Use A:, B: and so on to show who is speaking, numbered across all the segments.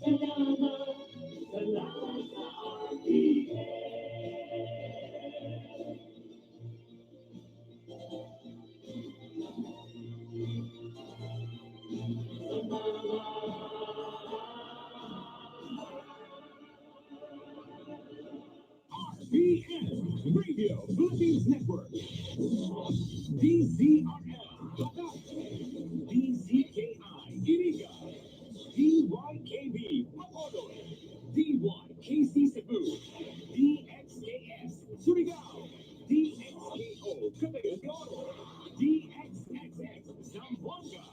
A: RPN Radio Philippines Network, DZRL, DZKI, Iriga, DYKB, Bacolod, DYKC Cebu, DXKS, Surigao, DXKO, Cagayan de Oro, DXXX, Zamboanga,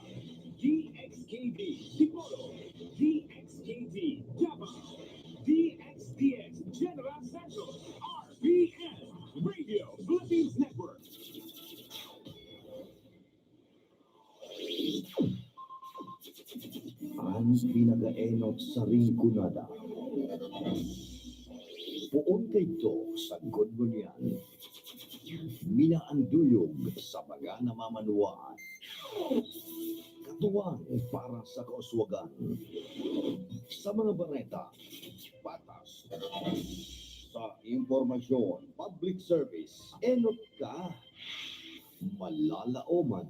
A: DXKD, Tipolo, DXKD, Davao, DXDX, General Santos, RPN Radio Philippines Network.
B: Ang pinagaenot sa ringkunada. Puon kayto sa gungunyan. Minaanduyog sa mga namamanuan. Katuwang para sa kauswagan. Sa mga bareta, patas. Sa impormasyon, public service, enot ka. Malalaoman,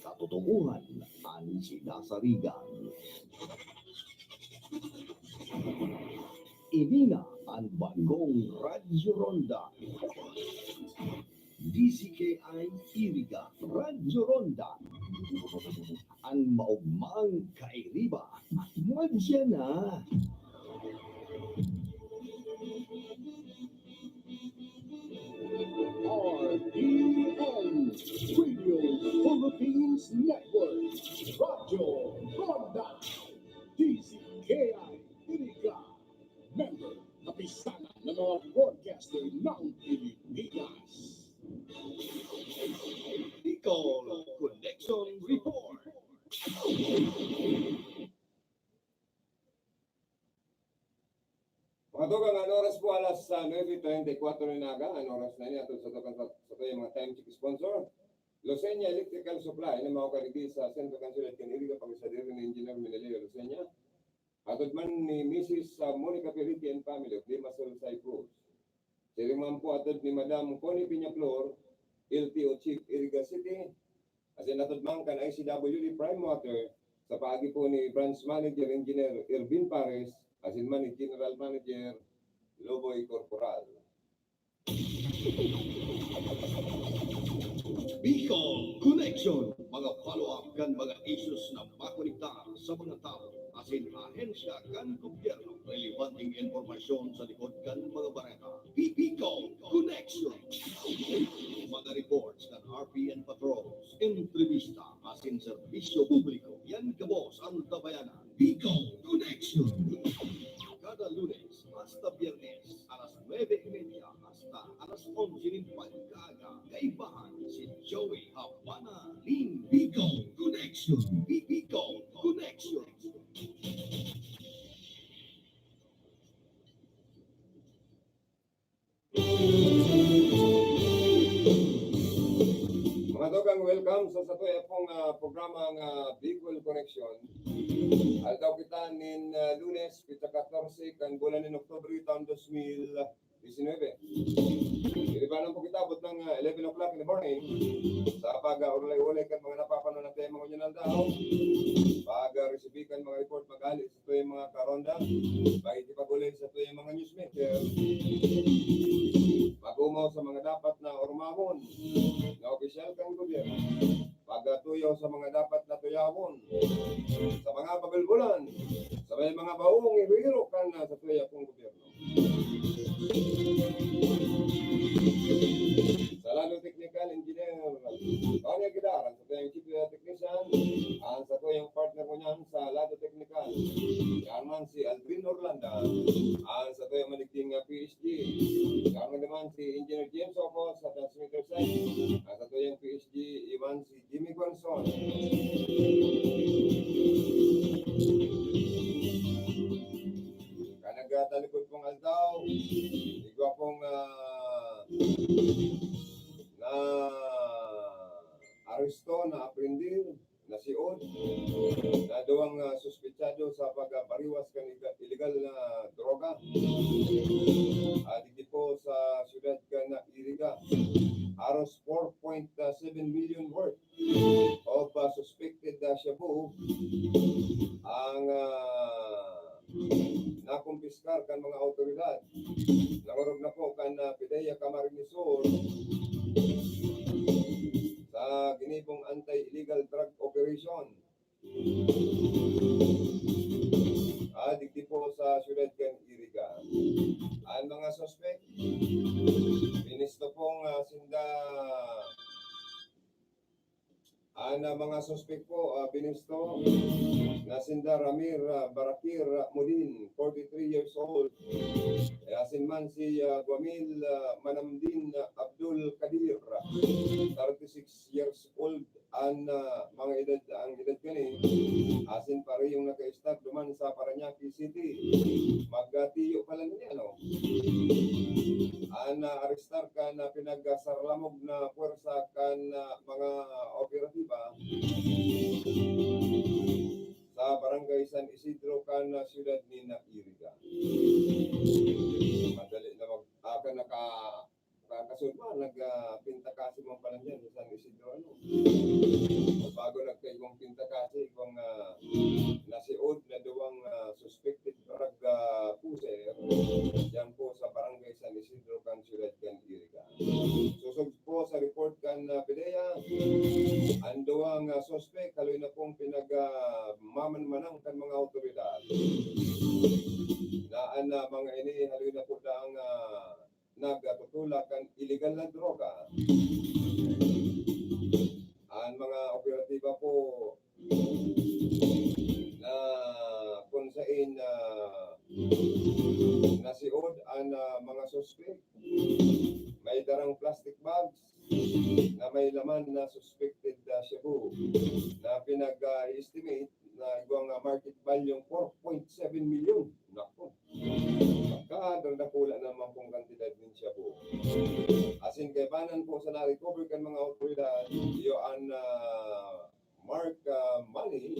B: katotohanan ang sinasarigan. Inina ang bagong Radyo Ronda. DZKI Iriga Radyo Ronda. Ang maugmang kairiba. Madya na. RPN Radio Philippines Network, Radyo Ronda, DZKI Iriga, member kapisanan ng mga broadcaster ng Pilipinas. Bicol Connection Report.
C: Makatugang ang oras po alas 9:34 na naga. Ang oras na niya sa yung mga time check sponsor. Losenya Electrical Supply na mga karigi sa Centro Consulate Kiniriga pag-isadiri ni Engineer Minelio Losenya. Atod man ni Mrs. Monica Periti and family of Limassol Cyprus. Siriman po atod ni Madam Connie Piñaflor, LTO Chief Iriga City. As in atod man kan ICWD Prime Water sa paagi po ni Branch Manager Engineer Irvin Pares. Asin man ni General Manager Loboy Corporal.
B: Bicol Connection, mga follow-up kan mga issues na makonektar sa mga tao. Asin ahensya kan gobyerno, relevanting informasyon sa likod kan mga bareta. Bicol Connection. Mga reports kan RPN Patrols, entrevista, asin serbisyo publiko. Yan kabos ang tabayanan. Bicol Connection. Kada Lunes hasta Viernes, alas 9:30 hasta alas 11 pagkaga. Kaibahan si Joey Habana Ling. Bicol Connection. Bicol Connection.
C: Mga dogang welcome sa satoy pong programang Bicol Connection. Aldaw kita nin Lunes, pita 14 kan bulan ng Oktubre taon 2019. Ilibanan po kita abot ng 11 o'clock in the morning sa pag-ulay-ulay kan mga napapanood natin mga unyan daw. Pag-receive kan mga report mag-alis sa tuwing mga karonda. Bakit ipag-ulay sa tuwing mga newsmaker. Pag-umaw sa mga dapat na ormahon na opisyal kang gobyerno. Pag-tuyaw sa mga dapat na tuyawon. Sa mga pagulbulan. Sa mga baong ihiro kan sa tuya kong gobyerno. Sa lalo technical engineer, Tony Aguilar, ang sa tuyang chief technician, ang sa tuyang partner ko niyan sa lado technical, yaman si Aldrin Orlanda, ang sa tuyang maligting PSG, yaman naman si Engineer James Ocos sa transmitter side, ang sa tuyang PSG, iwan si Jimmy Gonson. Kanagtalikod pong aldaw, igwa pong na aresto, na aprendil, nasiod na duwang suspetsado sa pagbariwas kan illegal na droga. Dito po sa siyudad kan Iriga, halos 4.7 million worth of suspected shabu ang nakumpiskar kan mga otoridad. Nangurog na po kan PIDEA Camarines Sur sa ginibong anti-illegal drug operation. Dito po sa siyudad kan Iriga. Ang mga suspect, binisto pong sinda. Ang mga suspect po, binisto na sinda Ramir Barakir Mudin, 43 years old. Asin man si Guamil Manamdin Abdul Kadir, 36 years old. Ang mga edad, ang edad kani, asin pare yung naka-start duman sa Parañaque City. Magatiyo pa lang niya, no? Ang arestar ka na pinag-sarlamog na puwersa kan mga operatiba sa barangay San Isidro kan siyudad ni Iriga. Madali na kakasudma, nagpinta kasi mo pa lang yan sa San Isidro. Bago nagkaibang pinta kasi, ibang nasiod na duwang suspected drug puser dyan po sa barangay San Isidro kan siyudad kan Iriga. Susog po sa report kan PIDEA, ang duwang suspect, haloy na pong pinag-mamanmanang kan mga otoridad na ang mga ini, haloy na po daang nagtutulakan illegal na droga. Ang mga operatiba po na kung saan nasiod ang mga suspect, may darang plastic bags na may laman na suspected shabu na pinag-estimate na ibang market value 4.7 million. Nako. Nakadagdakula naman pong kantidad din shabu. Asin kay banan po sa na-recover kan mga otoridad, iyo ang mark money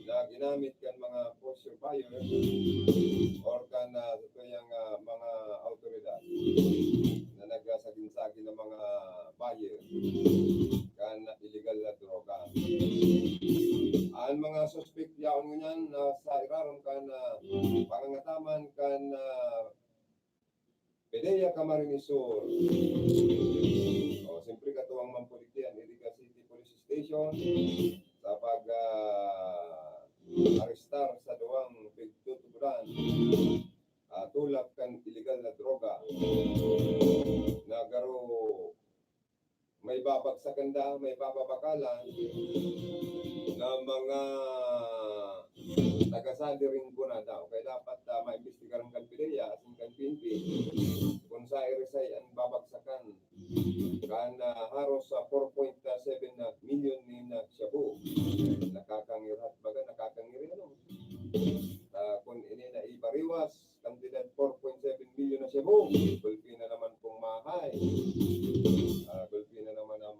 C: na ginamit kan mga posture buyer or kan ito yung mga otoridad na nagsagin-sagin ng mga buyer kan illegal na droga. Ang mga suspect yaon ngunyan sa iraron kan pangangataman kan PIDEA Camarines Sur. Siyempre katuwang Mampulitian, Iriga City Police Station sa pag-arestar sa duwang pagtutuburan tulak kan illegal na droga na garo may babagsakan da, may bababakalan na mga tagasali rin ko na daw. Kaya dapat maimbestigaran kan PIDEA asin kan PNP kung sa irisay ang babagsakan kan haros sa 4.7 million ni shabu. Nakakangirat baga, nakakangiri ano. Kung ini na ibariwas, kantidad 4.7 million na shabu, gulpi na naman pong mahay. Gulpi na naman na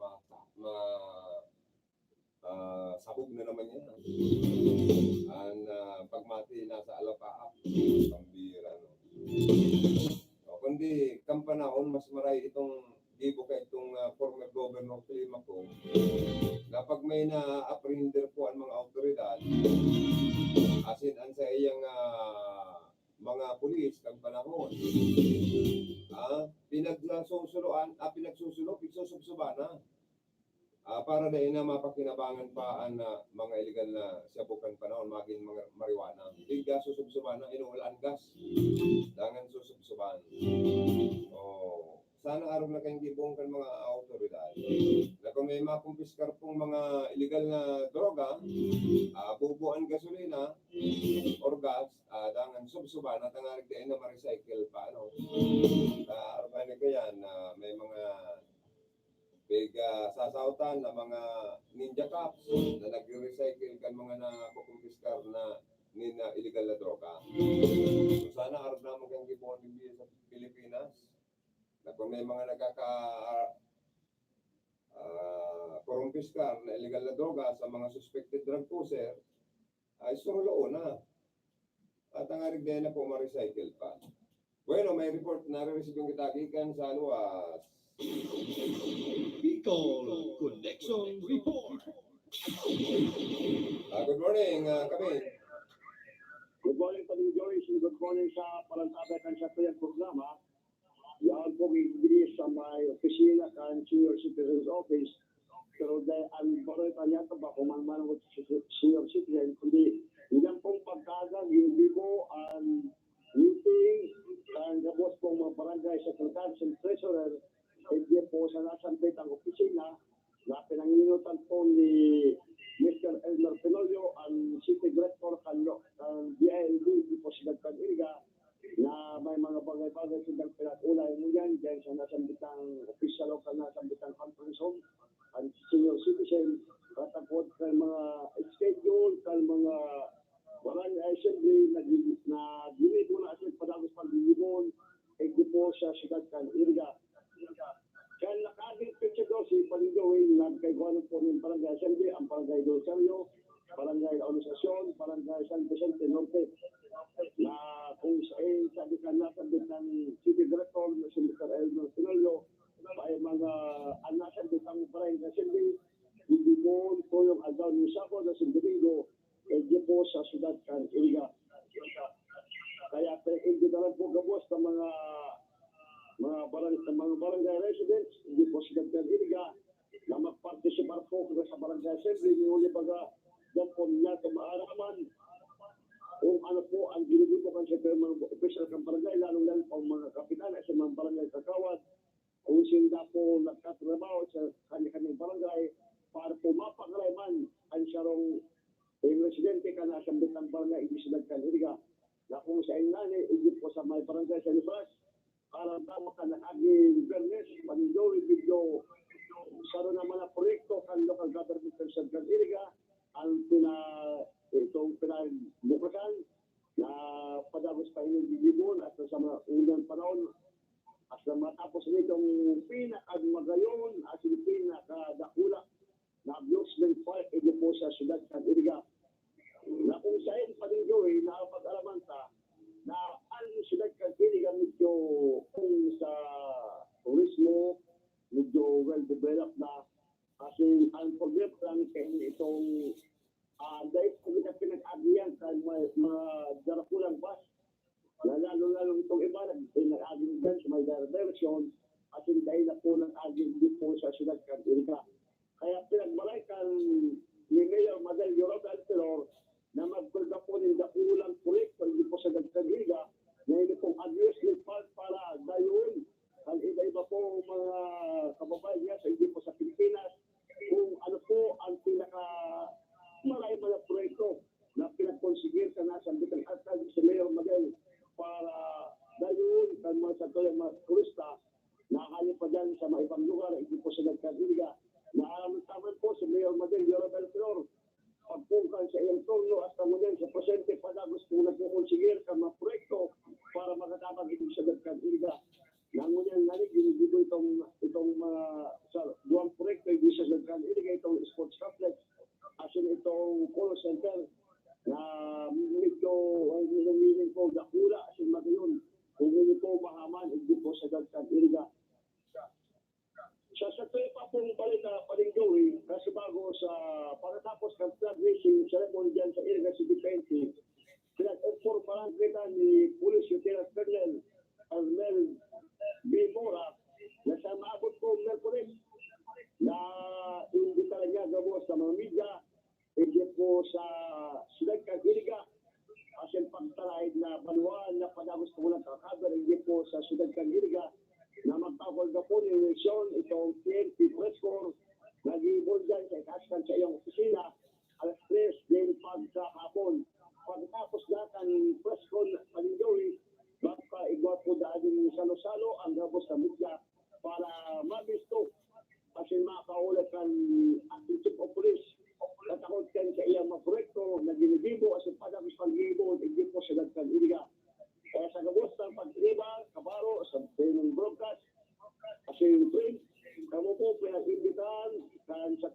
C: sabog na naman yan. Ang pagmati nasa alapaap, pambira. No? Kundi kampanahon, mas maray itong gibo kay itong former governor Climaco na pag may na-apprehender po ang mga otoridad, asin ang sa iyang mga pulis kang panahon, pinagsusulo, pigsusubsubana, para dahil na mapakinabangan pa ang mga illegal na sabukan panahon, maging mga marijuana. Hindi susubsubana, inuulan gas, dangan susubsuban. Sana araw na kayong gibong kan mga autoridad na kung may makumpiskar pong mga illegal na droga, bubuan gasolina or gas, dangan subsuban at ang arigdain na ma-recycle pa. Araw na kayan na may mga big sasautan na mga ninja cops na nag-recycle kan mga nakukumpiskar na illegal na droga. So sana araw na kayong gibong sa Pilipinas na kung may mga pagkorumpiskar na illegal na droga sa mga suspected drug user ay suruloon na. At ang arigday na po ma-recycle pa. Bueno, may report na re-receive yung kitakikan sa luwas.
B: Bicol Connection Report.
C: Good morning, kami.
D: Good morning, Padre Joyce. Good morning sa Palantabay kan sa tuyang programa. Yan po ibigay sa may opisina kan Senior Citizens Office. Pero dahil ang baroy pa niya ba kung man senior citizen, kundi yan pong pagkagag, hindi po ang meeting ang gabos pong mga barangay secretaries and treasurer, hindi po sa nasampit ang opisina na pinanginutan po ni Mr. Elmer Pinoyo, ang City Director ng DILD, di po si Dagkan Iriga, na may mga bagay-bagay silang pinag-ulay mo yan, dahil sa nasambitang official o nasambitang conference home, ang senior citizen, katakot kay mga schedule, kay mga barangay assembly na ginito na asin padagos pag-ibon, di po sa Dagkan Iriga. Kaya nakaging picture daw si Paligawin, nagkaigawan po ng Barangay Assembly, ang Barangay Dulcerio, Barangay Organisasyon, Barangay San Vicente Norte, na kung saan sabi ka nasabit ng City Director na si Mr. Elmer Pinoyo, ay mga nasabit ang Barangay Assembly, hindi po yung agaw ni Sako na si Domingo, di po sa Dagkan Iriga. Kaya hindi na lang po gabos ng mga barangay residents, hindi po si Dagkan Iriga, na mag-participar po sa barangay assembly, nihuli baga dyan po niya ito maaraman kung ano po ang ginigit po kasi sa mga official ng barangay, lalo po mga kapitan sa mga barangay kakawad, kung sila po nagtatrabaho sa kanyang barangay para po mapakarayman ang sarong residente ka na sa bitang barangay, hindi si Dagkan Iriga, na kung sa inani, hindi po sa may barangay sa Libras, para tama ka na aging fairness, panindori, video, saro naman na proyekto kan local government ng Dagkan Iriga, ang pinagbukasan na padagos pa hinigibon at sa mga unang panahon at na matapos nitong pinakagmagayon at pinakadakula na amusement park ito po sa Dagkan Iriga, na kung saan panindori na pag-alaman ta na ang Dagkan Iriga medyo kung sa turismo, medyo well-developed na kasi ang problem lang kayo itong dahil kung kita pinag-agihan sa mga darapulang bus, lalo itong iba nag-aging dyan sa may direction kasi dahil na po nag-aging dito sa Dagkan Iriga. Kaya pinagbalay kan ni Mayor Madel Yorobel Pelor na magpulga po ng dakulang proyekto hindi po sa Dagkan Iriga na hindi pong amusement park para dayon ang iba-iba po mga kababayan niya sa hindi po sa Pilipinas kung ano po ang marami mga proyekto na pinagkonsigir sa nasambitang atag sa Mayor Madel para dayon ang mga sakto mga turista na kaya pa dyan sa mga ibang lugar hindi po sa Dagkan Iriga. Naaraman po sa Mayor Madel Yorobel Flor pagpungkan sa iyong turno at kamunin sa presente padagos kung nagkukonsigir ka mga proyekto para makatapag ito sa Dagkan Iriga. Nangunyan nalig, ginigibo itong sa duwang proyekto hindi sa Dagkan Iriga, itong sports complex asin itong call center na medyo ay nilamiling po dakula asin magayon kung hindi po mahaman hindi po sa Dagkan Iriga. Sa tuyo pa pong balita Palinggawi kasi bago sa pagkatapos ng flag raising ceremony dyan sa Iriga City 20, pinag-inform parang kita ni Police Lieutenant Colonel Armel B. Mora na sa maabot po Merkulis na imbita niya gabo sa mga media hindi po sa Dagkan Iriga kasi pagtalaid na baluan na padagos ko muna kakabar hindi po sa Dagkan Iriga na magtawag na po ni eleksyon itong TNT press corps nag-iibon dyan sa ikaskan sa iyong opisina alas 3 din pagkahapon. Pagkatapos natin press corps Palinggawi baka igwa po dahil salo-salo ang gabos sa media para mabisto kasi makaulat kan acting chief of police natakot kan sa iyang mga proyekto na ginigibo as padagos pag-iibon hindi po sa Dagkan Iriga. Kaya sa gabos ng pag-iba, kabaro, sa training broadcast, kasi yung print, kamo po pinag-imbitahan kan sa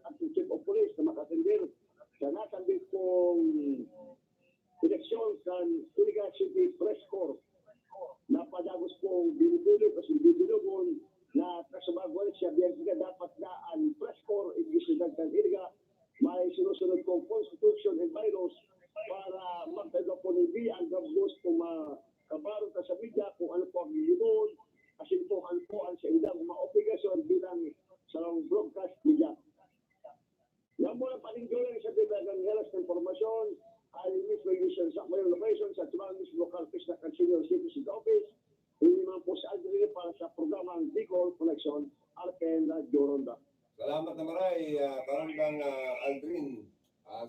D: acting chief of police na makatindir sa nasabit kong eleksyon kan Iligan City Press Corps na padagos kong binubulo kasi binubulogon na kasabagwan siya biyan siya dapat na ang Press Corps igisidag kan Iliga may sinusunod kong constitution and bylaws para magtaga po hindi ang gabos kung makabaro ka sa media kung ano po ang gilibon kasi po ano po ang sa ilang mga obligasyon bilang sa broadcast media. Yan po ang panindigan sa Dibagang Health Information ay misregulation sa mayroong location sa Tumamis Local Fish na Senior Citizen Office. Hindi man po sa Aldrin para sa programang Bicol Connection, Arken Joronda.
C: Salamat na maray, Baranggang Aldrin,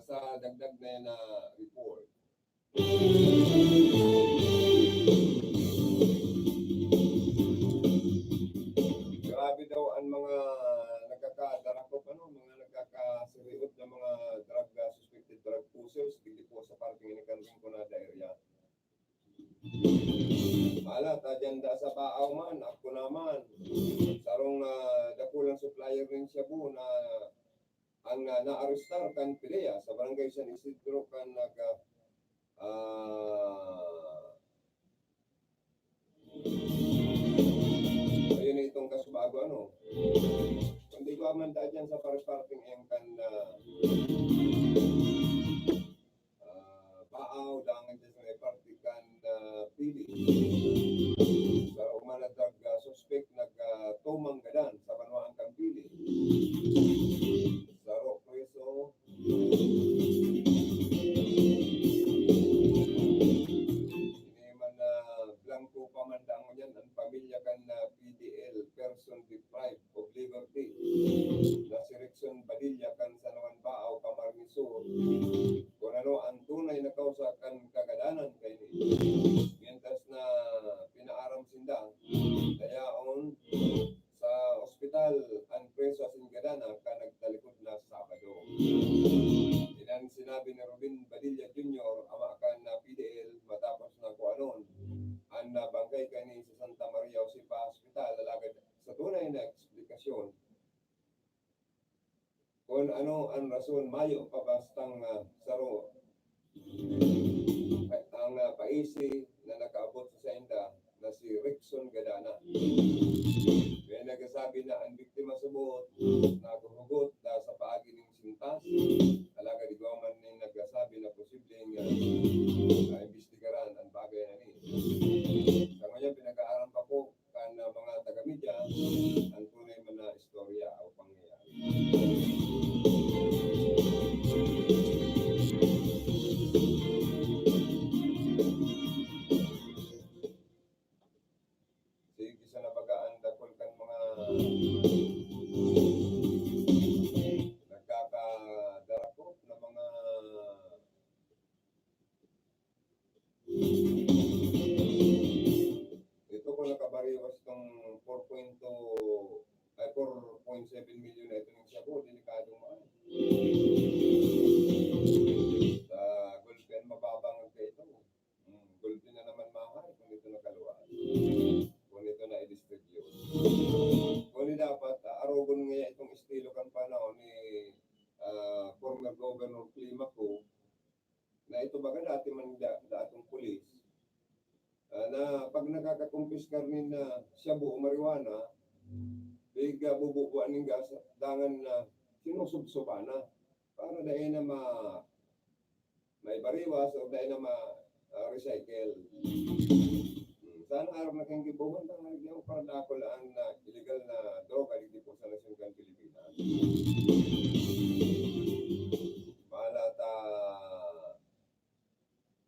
C: sa dagdag na yan na report. Grabe daw ang mga nagkakadarakop, mga nagkakasiriot na mga suspected drug pushers, hindi po sa parking inikanring ko na area. Malat, dyan da sa Paaw man, ako naman, sarong dakulang supplier rin siya po na ang na-arestar kan Pilea sa barangay San Isidro kan ayun itong kasubago kundi ko man dyan sa parting yung kan Paaw dangan dyan sa may partikan Pili sa umanatag suspect nagtumang gadan sa Banwaan kan Pili Saro preso ini man blanco pamandang mo yan ang pamilya kan PDL person deprived of liberty na si Rickson Badilla kan sa naman Baaw Camarnisur kung ano ang tunay na kausa kan kagadanan kay ni mientras na pinaaram sinda dayaon sa ospital ang preso sa Gadana ka nagtalikod na Sabado. Inan sinabi ni Robin Badilla Jr. ama kan na PDL matapos na kuanon ang nabangkay kani sa Santa Maria Josefa Hospital lalagad sa tunay na eksplikasyon kung ano ang rason mayo pabastang saro ang paisi na nakaabot sa senda na si Rickson Gadana. May nagsasabi na ang biktima subot naguhugot sa paagi ng sintas. Talaga di ko man yung nagsasabi na posibleng imbestigaran ang bagay na ni. Sa ngayon pinag-aaral pa po kan mga taga-media ang tunay man na istorya o pangyayari. Sige sa nabagaan dakol kan mga nagkakadarakop na mga ito ko nakabariwas itong 4.7 million na ito ng Shabu, delikadong maan. Sa Gulfen, mababang ka ito. Gulfen na naman mahal kung ito nakaluwaan. Kung ito na i-distribute. Kung dapat, arogon nga itong estilo kan panahon ni former Governor Climaco na ito baga dati man datong pulis na pag nakakakumpis karnin na shabu o marijuana biga bububuan ng gas dangan na sinusubsuba na para dahil na maibariwas o dahil na ma-recycle. Sana araw na kang gibuhan na nagyaw para dakulaan na illegal na droga dito po sa Nasyonal Pilipinas. Malata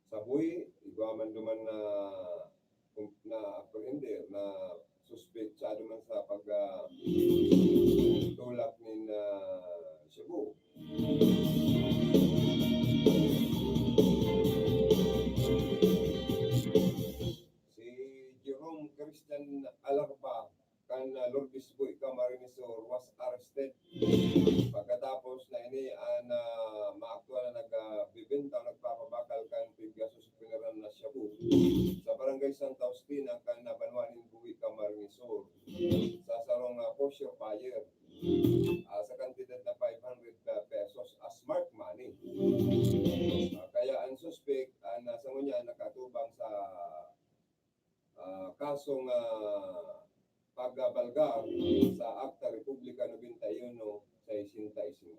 C: sa buhay, igwaman duman na apprehender na suspetsado man sa pag-tulak ni Cebu. Si Jerome Christian Alarba kan Lourdes Boy Camarines-Sur was arrested pagkatapos na ini maaktual na nagbibenta nagpapabakal kan Pigasus Pineran na Shabu sa barangay Santa Austina kan Banwanin Buwi Camarines-Sur sa sarong posture fire sa kasong pagbalgar sa Acta Republica 91 sa 65.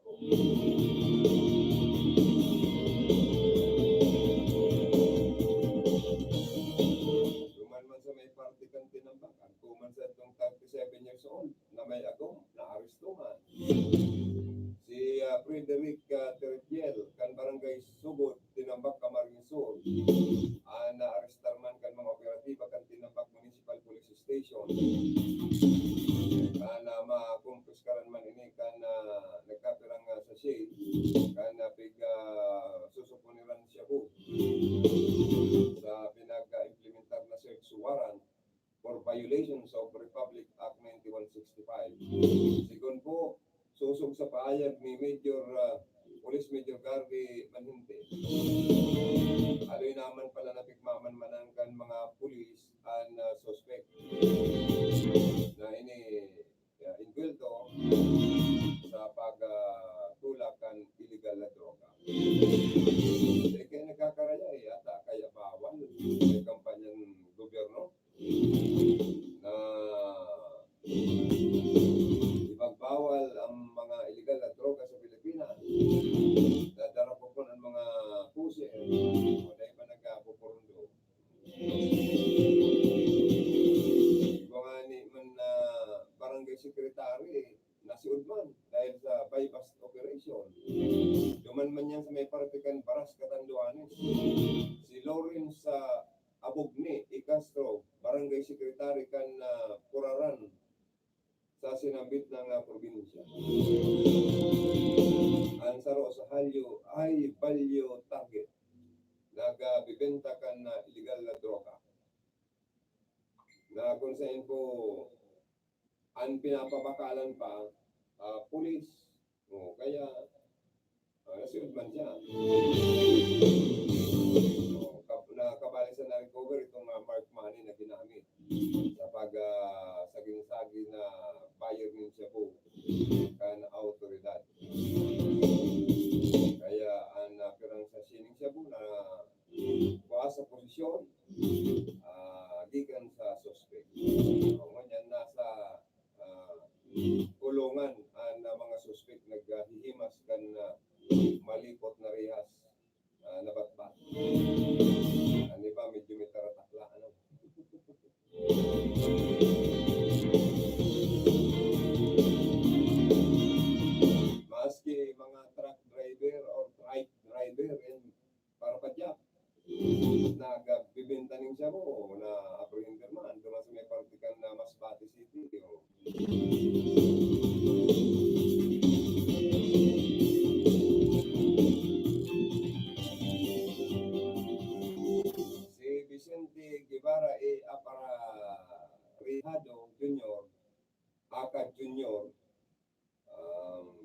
C: Duman sa may party kang tinambak, agkuman sa itong 37 years old na may agom, na-aristuhan. Si Frederick Terpiel, kan barangay Subot, tinambak Camarines Sur. Na-arestar man kan mga operatiba kan tinambak Municipal Police Station. Na makumpiskaran man ini kan nagkapirang sachet, kan susupuniran siya po sa pinag-implementar na search warrant for violations of Republic Act 9165. Sigon po, susog sa paayag ni Police Major Garvey Manhinte. Aloy naman pala napigmaman manangkan mga pulis and suspect na ini inkwelto sa pagtulakan illegal na droga. Kaya nagkakaraya ata kaya bawal may kampanyang gobyerno na ipagbawal ang mga illegal na droga sa Pilipinas. Dadara po po ng mga pusi o dahil pa nagkapupurundo. Mga ni man barangay secretary nasiud man dahil sa bypass operation. Duman man yan sa may partikan Baras Catanduanes. Si Lawrence Abogni Icastro, barangay secretary kan Puraran sa sinambit ng probinsya. Ang saro sa halyo ay value target. Nagbibenta kan illegal na droga. Na kung saan po ang pinapabakalan pa police. Kaya nasiud man siya. Nakabali sa na-recover itong mark money na ginamit sa saging-saging na buyer din siya po kan autoridad. Kaya ang napirang sa sining siya po na bukas sa posisyon gikan sa suspect. Ngunyan nasa kulungan ang mga suspect naghihimas kan malipot na rehas na batbat. Ano ba, medyo may taratakla, ano? Maski mga truck driver or trike driver and parapadyak, nagbibintaning siya mo na apprehender man, doon sa may partikan na Masbate City. Vicente Guevara Aparejado Jr., Akad Jr.,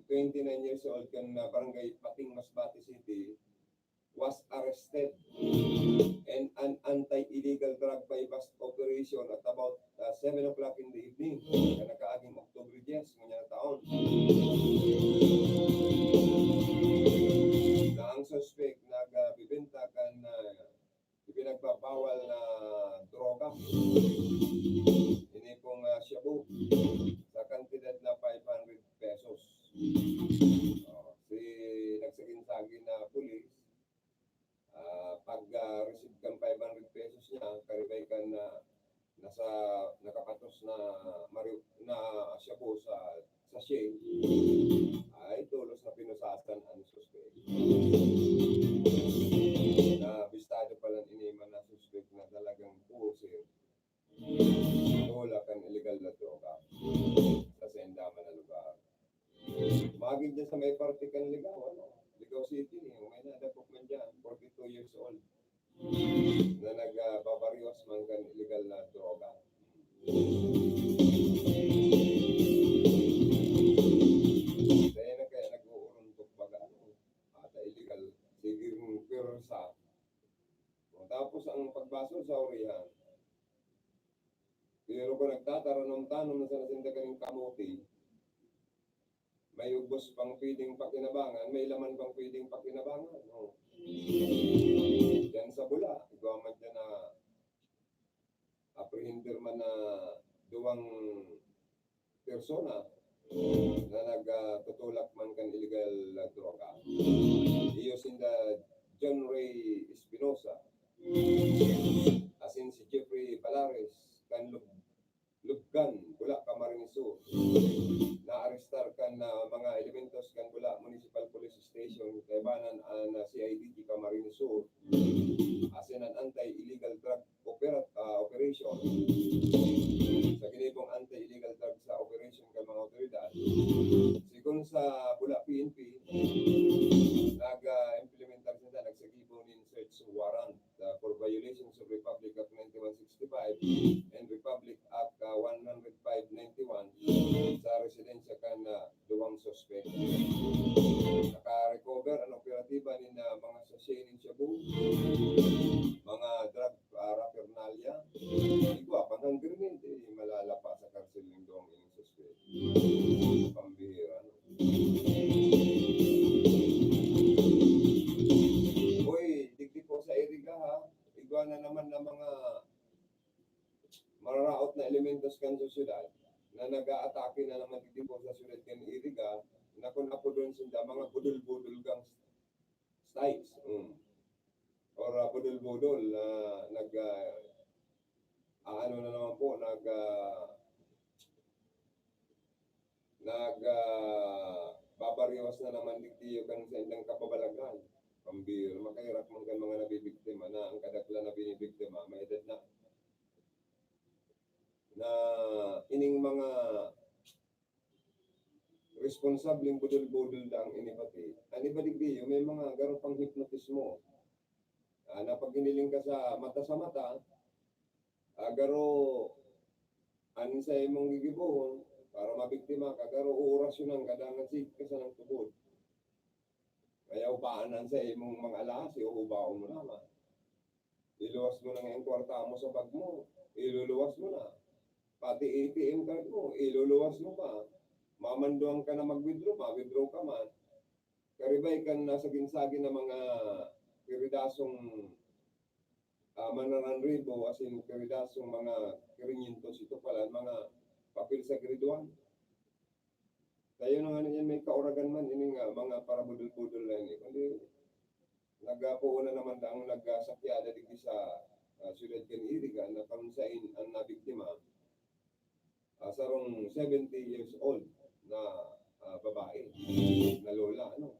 C: 29 years old kan barangay Pating, Masbate City, was arrested in an anti-illegal drug bypass operation at about 7 o'clock in the evening na nakaaging October 10 ngayong taon. Na ang suspect nagbibenta kan ipinagbabawal na droga. Ini pong shabu sa kantidad na 500 pesos. Si nagsagin-sagin na pulis, pag-receive kang 500 pesos niya, karibay ka na nakapatos na shabu sa sachet, ay tulos na pinusasan ang suspect. Na bistado pala iniman na suspect na talagang pusir. Tulakan illegal na droga sa sendaman na lugar. Magig dyan sa may partikan Ligaw, Ligaw City, may nadapok man dyan, 42 years old, na nagbabarios man kan illegal na droga. Dahil na kaya nag-uuruntok baga, ata illegal, siging pirsa. Tapos ang pagbasol sa orihan, pero kung nagtataranong-tanong na sa nasindagan ng kamuti, may ubos pang pwedeng pakinabangan, may laman bang pwedeng pakinabangan? Yan sa bula, igawa man dyan na bang persona na nagtutulak man kan illegal droga. Iyosin the John Ray Espinosa, asin si Jeffrey Palares, kan Lubgan, Bula, Camarines Sur, na-arestar kan na mga elementos kan Bula Municipal Police Station, kaibanan na CIDG Camarines Sur, asin an anti-illegal drug operation, sa kinibong anti-illegal drug sa operation kan mga otoridad. Sigun sa Bula PNP, nag-implementar sila, nagsagibo nin search warrant for violations of Republic Act 9165 and Republic Act 10591 sa residensya kan duwang suspect. Naka-recover ang operatiba ni na mga sachet ng shabu, mga drug paraphernalia, igwa, pang grenade, malala pa sa karsel ng duwang ining suspect. Pambihira, no? Uy, digdi po sa Iriga ha, igwa na naman ng mga mararaot na elementos kan sosyedad na nag-aatake na naman digdi po sa syudad kan Iriga, na kung apo doon sila mga budol-budol gang styles. Or budol-budol na ano na naman po, babariwas na naman digdi kan sa indang kapabalagan. Pambir, makahirap man kan mga nabibiktima na ang kadakla na binibiktima, may edad na ining mga responsableng budol-budol lang inipati. Ani ba digdi, may mga garo pang hipnotismo. Na pag giniling ka sa mata, garo anin sa imong gigibuhon para mabiktima ka, garo orasyonan kadangan sig ka sa ng tubod. Kaya upaanan sa imong mga alas, iubaon mo naman. Iluwas mo na nga yung kwarta mo sa bag mo, iluluwas mo na. Pati ATM card mo, iluluwas mo pa. Mamanduan ka na mag-withdraw, ma-withdraw ka man. Karibay ka na sa ginsagi ng mga piridasong manaranribo, as in piridasong mga kirinyentos, ito pala, mga papel sa graduan. Tayo na nga niyan may kauragan man, ini nga mga parabudol-budol na ini. Kundi nagpuuna naman ang nagsakyada digdi sa siyudad kan Iriga na pansain ang nabiktima. Sarong 70 years old na babae, na lola, ano.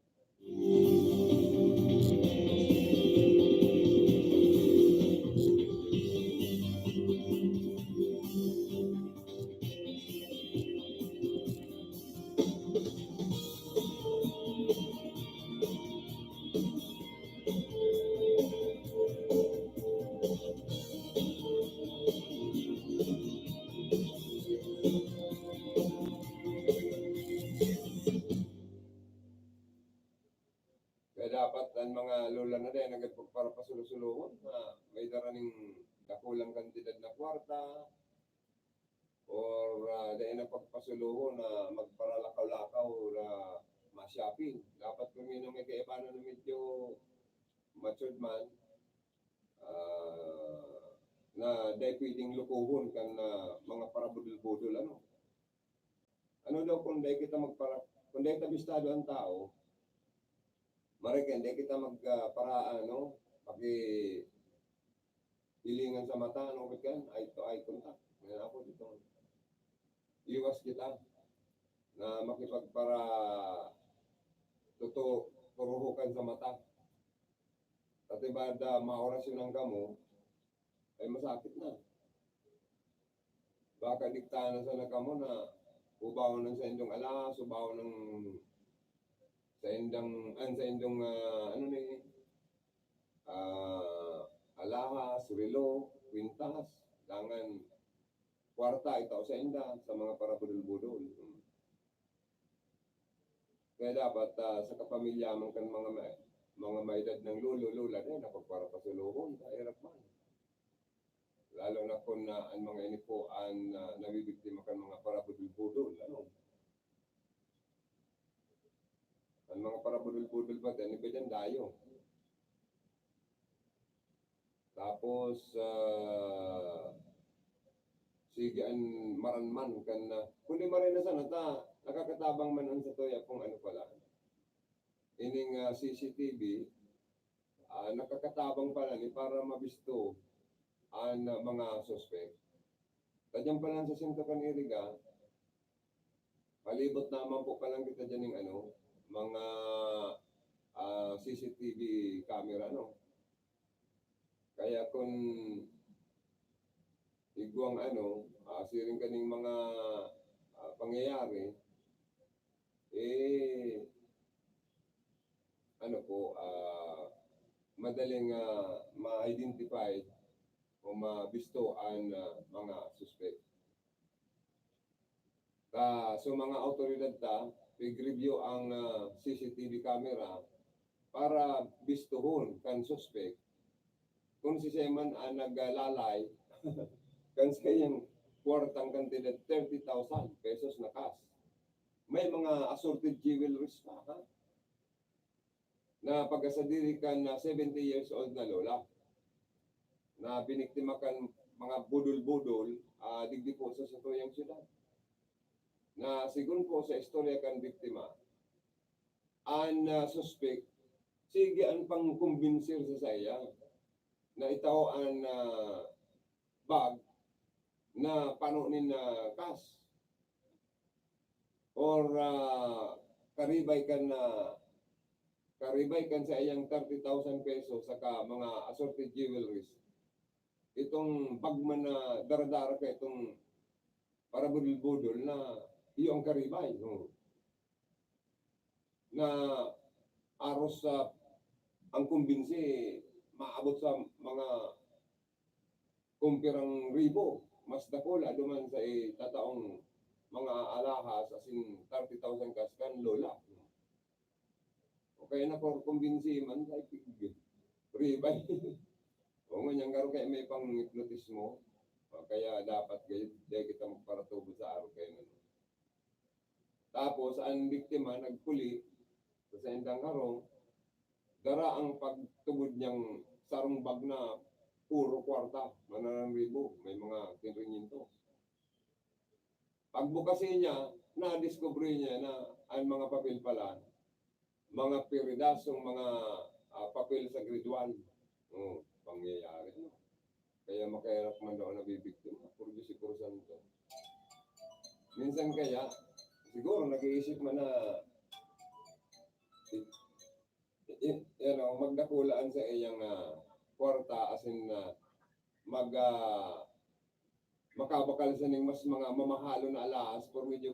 C: Dapat ang mga lola na din para pasulusulungan na may daraning nakulang kantidad na kwarta or dahil na pagpasuluhon na magparalakaw-lakaw na ma-shopping. Dapat kung yun ang may kaibanan na medyo matured man na dahil pwedeng lukuhon kan mga parabudol-budol, ano. Ano daw kung dahil kita kung dahil tabistado ang tao, Marika, hindi kita magparaan, no? Pag-ilingan sa mata, ano ba yan? Eye to eye contact. Ngayon ako dito. Iwas kita na makipagpara turuhukan sa mata. At ibada maorasyon ng kamo, ay masakit na. Baka diktahan na sa kamo na ubaw ng sa inyong alas, ubaw ng sa indang ano ni alahas, relo, kwintas, dangan kwarta ito sa inda sa mga parabudol-budol. Kaya dapat sa kapamilya man kan mga may edad ng lolo-lola din napagpara pasuluhon, kahirap man. Lalo na kung ang mga inipoan na nabibiktima kan mga parabudol-budol, ano. Ang mga parabudol-budol pa, ano ba dyan, dayo. Tapos, sige an maranman kan na kundi marinasan ta nakakatabang man ang sa toya kung ano pala. Ining CCTV nakakatabang pala ni para mabisto ang mga suspect. Tadyan pa lang sa Sinto Caniriga, palibot naman po pa lang kita dyan ng ano, mga CCTV camera, no? Kaya kung iguang ano, siring kaning mga pangyayari, ano po, madaling ma-identify o mabisto ang mga suspect. So mga autoridad review ang CCTV camera para bistuhon kan suspect kung si Seman naglalay kan sa iyang kwartang kantidad 30,000 pesos na cash. May mga assorted jewelries pa ha? Na pagkasadiri kan na 70 years old na lola na biniktima kan mga budol-budol digdi po sa Satoyang siyudad. Na sigun po sa istorya kan biktima, ang suspect, sige ang pang-kumbinsir sa saya na itaw ang bag na panunin na cash or karibay kan sa iyang 30,000 pesos saka mga assorted jewelries. Itong bag man na daradara ka itong para budol-budol na iyong karibay. No? Na aros sa ang kumbinsi maabot sa mga kumpirang ribo. Mas dakula duman sa tataong mga alahas as in 30,000 kas kan lola. Okay na for kumbinsi man sa ipigil. Ribay. O nganyang garo kaya may pang-hipnotismo. Kaya dapat dahil kita magparatubo sa araw kayo nun. Tapos, ang biktima nagpuli sa endang harong, dara ang pagtubod niyang sarong bag na puro kwarta, manarang ribo, may mga kinringinto. Pagbukasin niya, na-discover niya na ang mga papel pala, mga piridasong mga papel sa grade 1. Pangyayari. Kaya makahirap man daw nabibiktima. Puro si Santo. Minsan kaya, siguro nag-iisip man na magdakulaan sa iyang kwarta as in makabakal sa ning mas mga mamahalo na alahas for medyo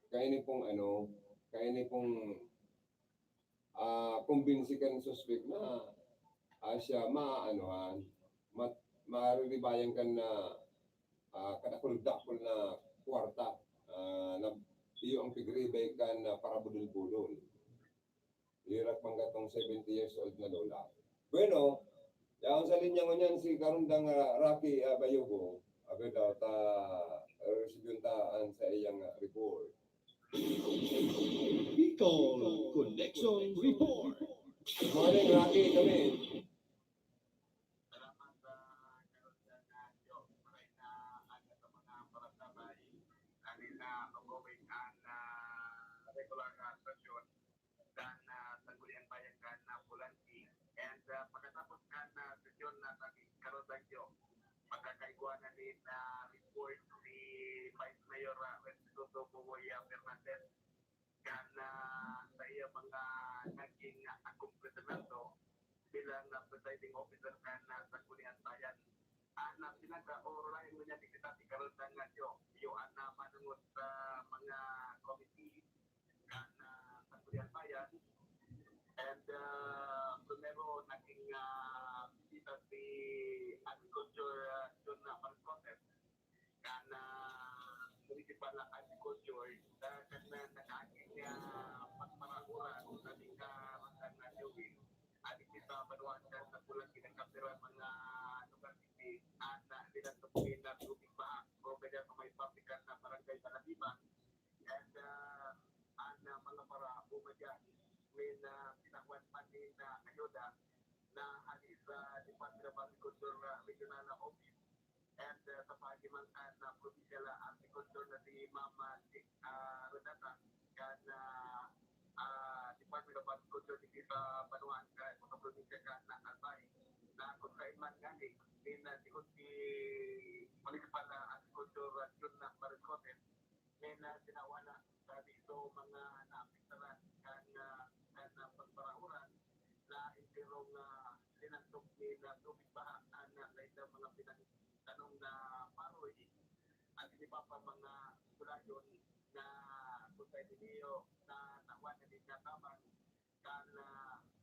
C: kaini pong kumbinsi kan suspect na siya mariribayan kan na kadakol-dakol na kwarta na iyo ang pigribay kan para budol-budol. Hirap pang gatong 70 years old na lola. Bueno, yung sa linya ngunyan si Karundang Rocky Bayogo, abi daw resibyon taan sa iyang report.
B: Bicol Connection Report.
C: Good morning, Rocky. Kami.
E: Pagkatapos ka na sesyon na karon bagyo, magkakaiguanan din na report ni Vice Mayor Restituto Bugoya Fernandez kana sa iya mga naging akumplesamiento bilang presiding officer kana sa Kulian Bayan. Na sinaga o lain mo niya kita si karon nga iyo na manungot sa mga committee kana sa Kulian Bayan. And primero naging bisita si Agriculture John Marcotes kana municipal agriculture kana nagaging pagparaguran sa tingka mga nagawin at kita panuwasan sa pulang kinakapira mga lugar hindi at nilang tupin na tubig pa o kaya may pabrikan na barangay Balahiban and ang mga para bumadyan when pinakwan pa din ayuda na halis sa Department of Agriculture Regional Office and sa pagimantan na provincial agriculture na si Mama Renata kan Department of Agriculture di sa Banuan ka sa probinsya ka na Albay na kung kaiman gani din na sikot si Municipal Agriculture yun na Maricotes na sinawala sa dito mga naapektaran kan pagparauran na intirong linantok ni na tubig baha na lain mga pinagtanong na paroy at hindi pa mga gulayon na kung tayo niyo na nakuha na din natabang kan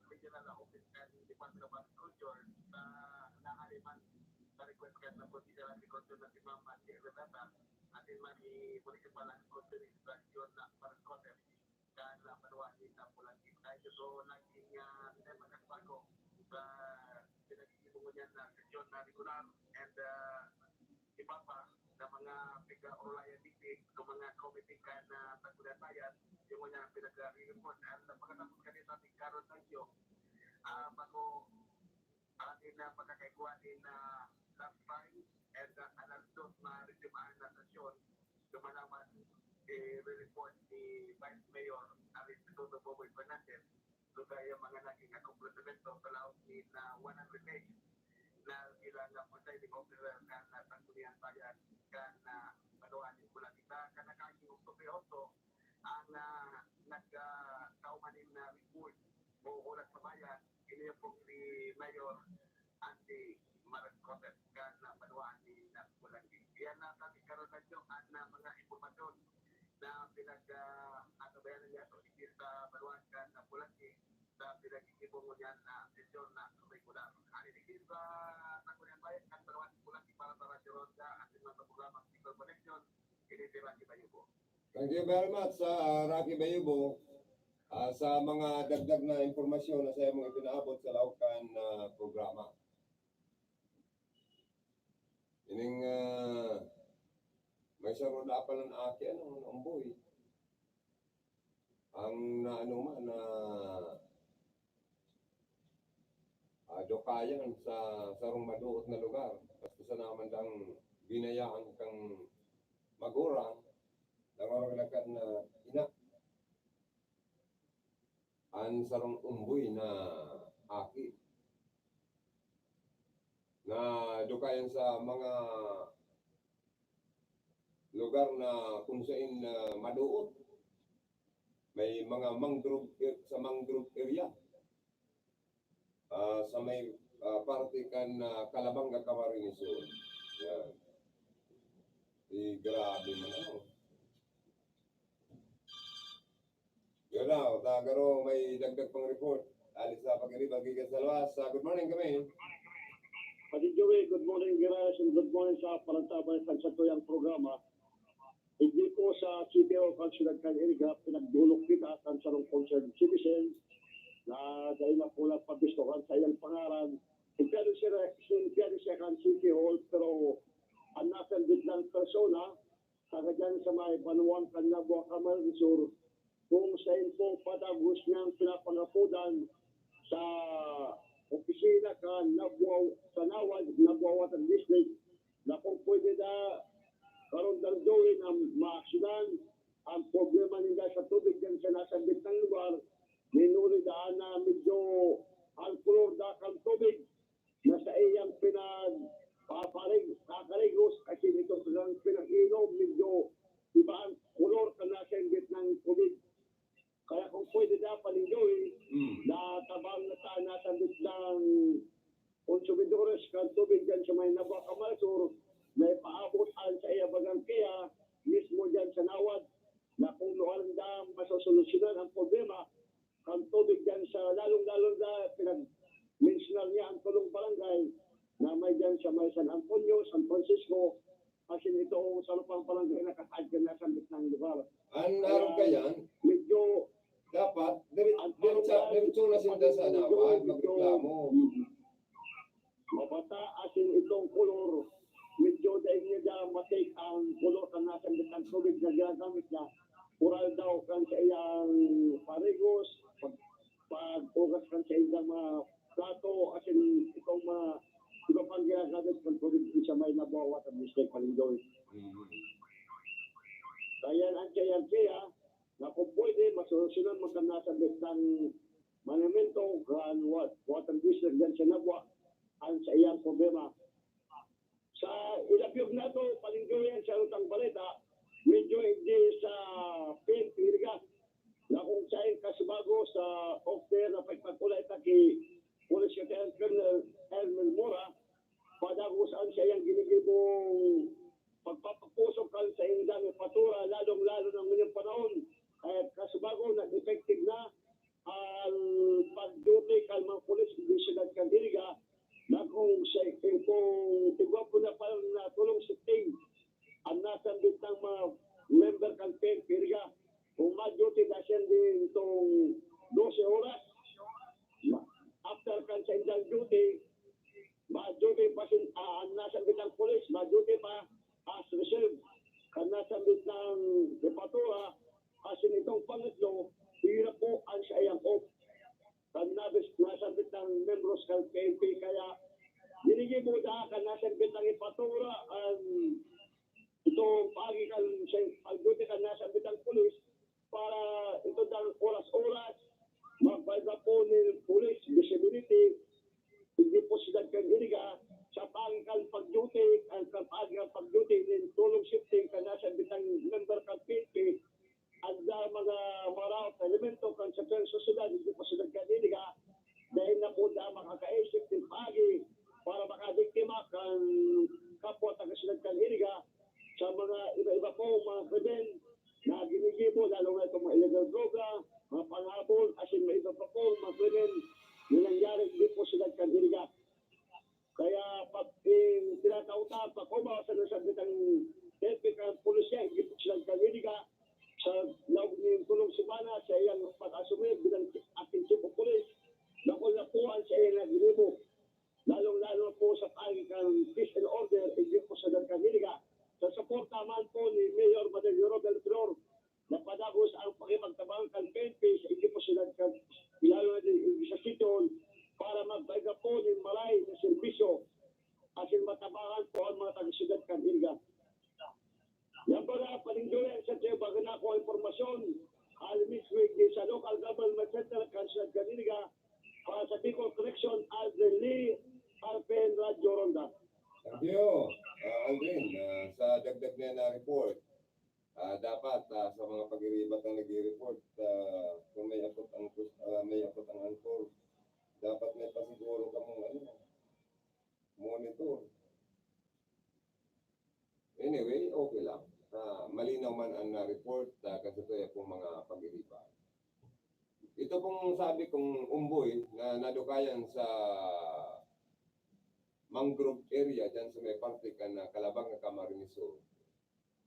E: regional office and Department of Agriculture sa nahaliman sa request ka sa provincial agriculture na si Mama Renata atin man ni Municipal Agriculture Institution na Maricotes kan Panuani na Pulangi. Tayo so naging pinagmagkasbago sa pinag-iibungan niya na sesyon na regular and iba pa na mga piga-orlayan meeting o mga committee ka na tagulatayan yung mga pinag-report at pagkatapos ka nito ating karon tayo bago atin na pagkakaikuan din na last time and analysis na resumaan na sesyon lumalaman i-report ni Vice Mayor Aristotle Boboy Fernandez so kaya mga naging akompletamento sa laot ni na 100 days na sila na presiding officer na Sangguniang Bayan kan Banuan din pula kita kana kaayong Oktubre 8 ang nagkaumanin na report o ulat sa bayan ini po si Mayor Andy Maricotes kan Banuan din na Pulangi. Yan na kami karon na mga impormasyon na pinag-atabayan niya sa Banuan kan Pulangi sa pinag-iibong niya na sesyon na regular. Aninikin sa Sangguniang Bayan kan Banuan Pulangi para sa Radyo Ronda at mga programang People Connection. Ini si Rocky Bayubo.
C: Thank you very much sa Rocky Bayubo sa mga dagdag na impormasyon na sa mong ipinaabot sa laukan na programa. Ining may sarod na pala ng akin ang umboy. Ang naano man na dokayan sa sarong maduot na lugar. Basta sa naman dang binayaan kang magurang nangoraglakan na ina an sarong umboy na aki na dukayan sa mga lugar na kung saan maduot may mga mangrove sa mangrove area sa may parte kan Calabanga Camarines Sur. Yan. Grabe man ako. Yun na, tagaro may dagdag pang report. Alis na pag-iribag gigas sa Luas. Good morning kami.
D: Pati Joey, good morning Giras and good morning sa Palantabay sa tuyang programa. Hindi ko sa City of Consulate Iriga pinagdulog kita kan sarong concerned citizens na dahil na pula pabistokan sa iyang pangaran. Impyado siya kan City Hall pero ang nasandit ng persona kagad sa may Banuan Kanabua Camarines Sur kung sa info patagos niyang pinapangapudan sa opisina ka sa Nawad, Nabua Water District na kung pwede na karon dardoin ang maaksidan ang problema nila sa tubig dyan sa nasabit ng lugar minuli daan na medyo alkulor da kang tubig na sa iyang kakaligos kasi ito silang pinag-inom medyo ibang kulor ka nasabit ng tubig. Kaya kung pwede na palindoy na tabang na saan nasabit ng konsumidores kang tubig dyan sa may Nabua Camarines Sur na ipaabotan sa iya bagang kaya mismo dyan sa Nawad na kung luhalang na masosolusyonan ang problema ang tubig dyan sa lalong-lalong na pinag-mentional niya ang tulong barangay na may dyan sa may San Antonio, San Francisco kasi itong salupang barangay na kakadyan na sa ng lugar.
C: Ang harap ka yan,
D: Medyo
C: dapat, diretso na sinda sa Nawad, magreklamo.
D: mabata asin itong kulor medyo dahil niya matake ang kulor ka nasa ng tubig na ginagamit niya oral daw kan sa iyang parigos pag-ugas kan sa iyang mga plato asin itong mga iba pang ginagamit ng province sa may Naboa Water District Palindoy. Kaya ang kaya na kung pwede masolusyonan magkanasabi ng monumento Grand Water District dyan sa Naboa ang sa iyang problema. Sa ilapyog na ito, Palindoyan sa Rutang Baleta, medyo hindi sa Pilipinas na kung saan kasibago sa offer na pagpagkulay taki Police Lieutenant Colonel Herman Mora, padagos ang siya yung ginigibong pagpapapusok kan sa indang patura, lalong-lalo ng mga panahon. Kasibago na effective na ang pag-duty kan mga police division at kandiriga na kung igwa po na parang natulong si Ting ang nasambit ng mga member campaign kandiriga kung ma-duty na siya din itong 12 oras after kan sa indang duty ma-duty pa ang nasambit ng police, ma-duty pa as reserve kan nasambit ng repatura asin itong pangatlo hirap po ang sayang off kan nasambit ng membros ng PNP kaya dinigibo na kan nasambit ng ipatura ang itong pagi kan pag-duty kan nasambit ng police para ito dahil oras-oras magbayga po ng police visibility hindi po sila kandiriga sa pangkal pag-duty ang kapag pag-duty ng tulong shifting kan nasambit ng member ng PNP at mga marawat elemento kan sa sosyedad hindi po sila kandiriga dahil na po na makakaisip ng pagi para makadiktima kan kapwa taga-sila kandiriga sa mga iba-iba po mga krimen na ginigibo lalo na itong mga illegal droga, mga panghabol, asin may iba pa po mga krimen na nangyari hindi po sila kandiriga. Kaya pag tinatauta pa ko ba sa nasabit ang technical police hindi po sila kandiriga sa loob ng tulong sumana sa iyang pag-asumir bilang ating chief of police na kung napuan sa iyang nagilibo lalong-lalo po sa pagkakang peace and order hindi po sa kandiriga. Sa support naman po ni Mayor Madeloro del Flor na padagos ang pakipagtabang campaign phase hindi po sila lalo na sa sityon para magbaiga po ng malay na serbisyo asin matabangan po ang mga taga-siyudad kandiriga. Yan pala, Palindoyan sa tiyo bago na ako informasyon alimis week sa local government center kansyad kandiriga para sa Bicol Correction Alden Lee Arpen Radio Ronda.
C: Thank you, Aldrin. Sa dagdag na report, dapat sa mga pag-iribat na nag-report, kung may akot ang angkor, dapat may pasiguro ka mong monitor. Anyway, okay lang. Malinaw man ang na-report kasi ito pong mga pag-iribat. Ito pong sabi kong umboy na nadukayan sa mangrove area dyan sa may parte ka na Kalabang na Camarines Sur.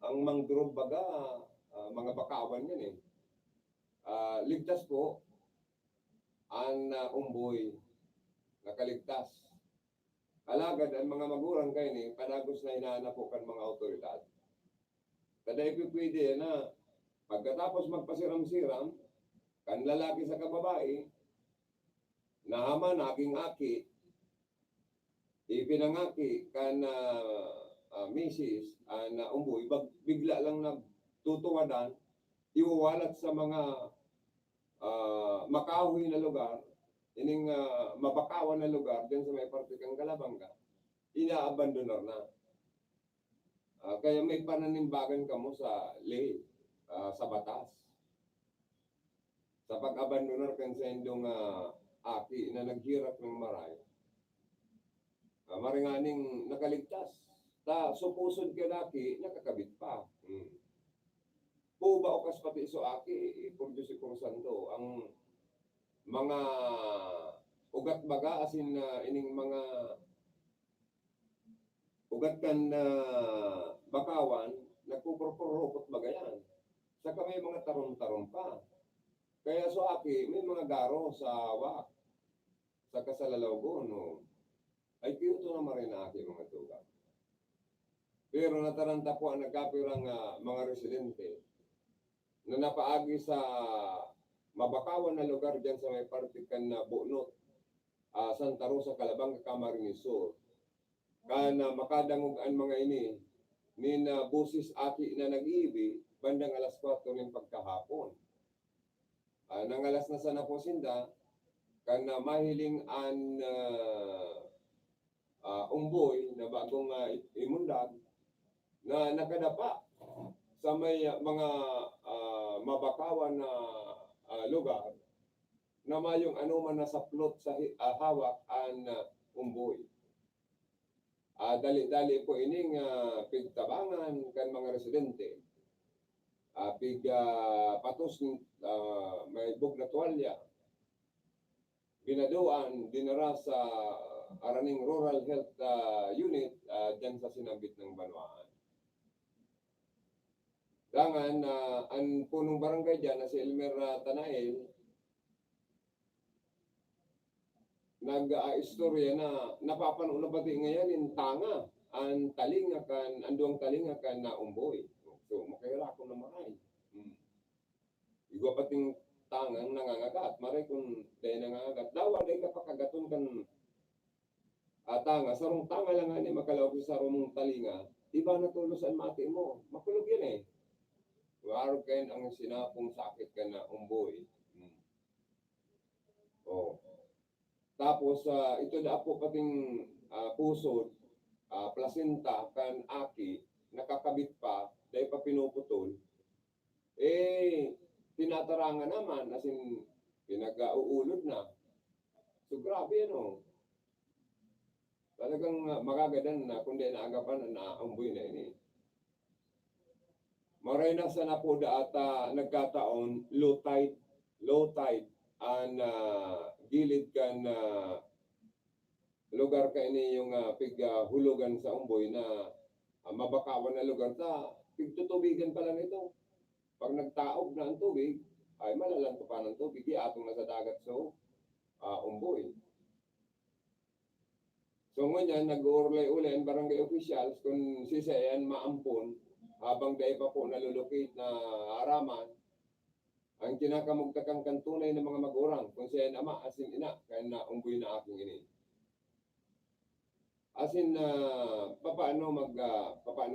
C: Ang mangrove baga, mga bakawan yan eh. Ligtas po ang umboy nakaligtas. Alagad ang mga magulang kayo ni panagos na hinahanap po kan mga otoridad. Kada pwede na pagkatapos magpasiram-siram, kan lalaki sa kababae, nahama naging aki, ipinangaki kan misis na umboy, bigla lang nagtutuwadan, iwawalat sa mga makahoy na lugar, ining mabakawan na lugar, dyan sa may parte kang Kalabanga, ina-abandonar na. Kaya may pananimbagan ka mo sa lay, sa batas. Sa pag-abandonar kan sa indong aki na naghirap ng maray, maringaning nakaligtas. Supusod ka laki, nakakabit pa. Puba o kas pati so aki, produce kong sando. Ang mga ugat baga, asin ining mga ugat kan bakawan, nagpupurpurupot baga yan. Saka may mga tarong-tarong pa. Kaya so aki, may mga garo sa wak. Saka sa lalawgon, no? Ay kiyo na marinaki mga tuga. Pero nataranta po ang nagkapirang mga residente na napaagi sa mabakawan na lugar dyan sa may partikan na Bunot, Santa Rosa, Calabanga, Camarines Sur. kana makadangog ang mga ini ni na busis aki na nag-iibi bandang alas 4 ng pagkahapon. Nang alas na sana po sinda kana mahiling an umboy na bagong imundag na nakadapa sa may mga mabakawan na lugar na mayong anuman na saplot sa hawak an umboy. Dali-dali po ining pigtabangan kan mga residente. Patos may bug na tuwalya. Binaduan, dinara sa Araning Rural Health Unit dyan sa sinabit ng Banwaan. Dangan, ang punong barangay dyan na si Elmer Tanael, nag-istorya na napapanood na pati ngayon yung tanga, ang talingakan, anduang talingakan na umboy. So, makahira ko na maray. Igwa pating tangang nangangagat, maray kung dahil nangangagat. Dawa, dahil kapakagaton kan tanga, sarong tanga lang nga ni makalawag sa sarong talinga, iba na tulos ang mati mo. Makulog yan eh. Waro kayo ang sinapong sakit ka na umboy. Oh. Tapos, ito na po pating pusod, placenta, kan aki, nakakabit pa, dahil pa pinuputol, tinatarangan naman, as in, pinag-uulod na. So, grabe ano. Talagang magagadan na, kundi naagapan na umboy na ini. Maray na sana po ata nagkataon, low tide, ang gilid kan lugar ka ini yung hulugan sa umboy na mabakawan na lugar ta pigtutubigan pala nito. Pag nagtaob na ang tubig ay malalanto pa ng tubig atong nasa dagat so umboy. So ngunyan nag-uurlay-ulay ang barangay officials kung sisayan maampon habang dahil pa po nalulukit na araman ang kinakamugtakang kantunay ng mga magurang kung siya ama asin ina kaya na umboy na aking ini. Asin paano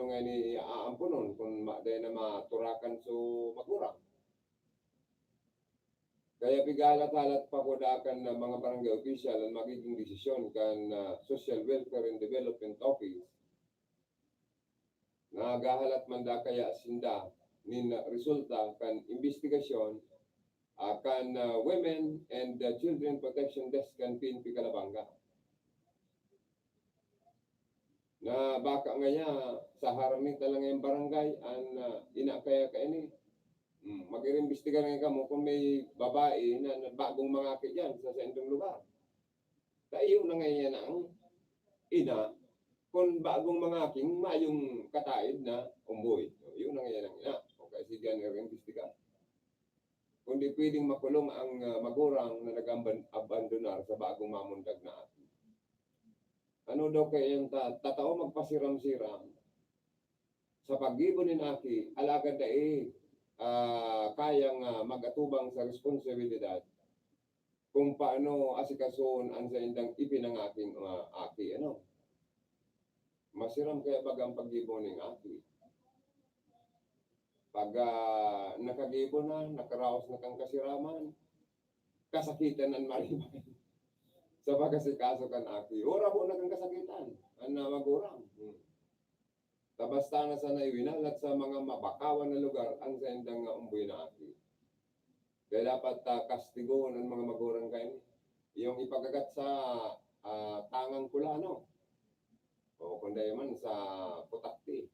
C: nga ni aampunon kung dahil na maturakan so magurang. Kaya pigalat-halat pa po daakan ng mga barangay official ang magiging desisyon kan Social Welfare and Development Office. Nagahalat man da kaya asinda nin resulta kan investigasyon kan Women and Children Protection Desk kan PNP Calabanga. Na baka ngaya sa haramit lang yung barangay an ina kaya ini mag-iimbestiga nga kamo kung may babae na bagong mga dyan sa sentong lugar. Tayo na ngayon ang ina kung bagong mga aking mayong kataid na umboy. Yun na ngayon ang ina. Okay, sige nga iimbestiga. Kundi pwedeng makulong ang magurang na nag-abandonar sa bagong mamundag na atin. Ano daw kaya yung tatao magpasiram-siram sa pag-ibon ni Naki, alagad na kayang mag-atubang sa responsibilidad kung paano asikason ang sa indang ipinangaking aki. Ano? Masiram kaya bagang pag-ibon ng aki. Pag nakagibon na, nakaraos na kang kasiraman, kasakitan ang maribay. Sa pagkasikaso kan aki, ora po na kang kasakitan, ang magurang. Tabasta na sana iwinalat sa mga mabakawan na lugar ang sa indang umboy na aki. Kaya dapat kastigo ng mga magurang kayo. Yung ipagagat sa tangang kulano. O kundi man sa putakti.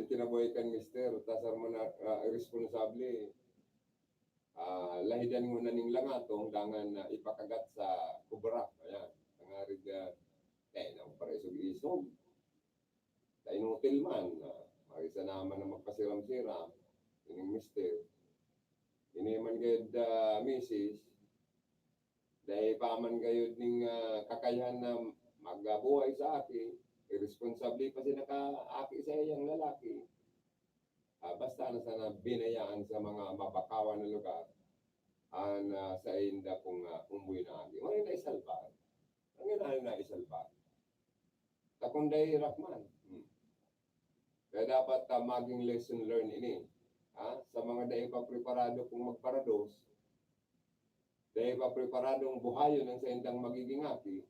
C: Tinaboy kan mister, tasar mo na irresponsable. Lahidan mo na ning langatong dangan ipakagat sa kubra. Ayan. Nangarig na paresog isog. Dahil inutil man. Marisa naman na magpasiram-siram. Ining mister. Ini man gayod misis. Dahil paman gayod ning kakayahan na magbuhay sa akin. Irresponsable pa si naka-aki sa iyang lalaki. Basta na sana binayaan sa mga mabakawan na lugar. sa inda kung umboy na agi. Wala na isalba. Ang na isalba. Takunday Rahman. Kaya dapat maging lesson learned ini. Sa mga dahil pa preparado kung magparados, dahil pa preparadong buhayon ng sa indang magiging aki,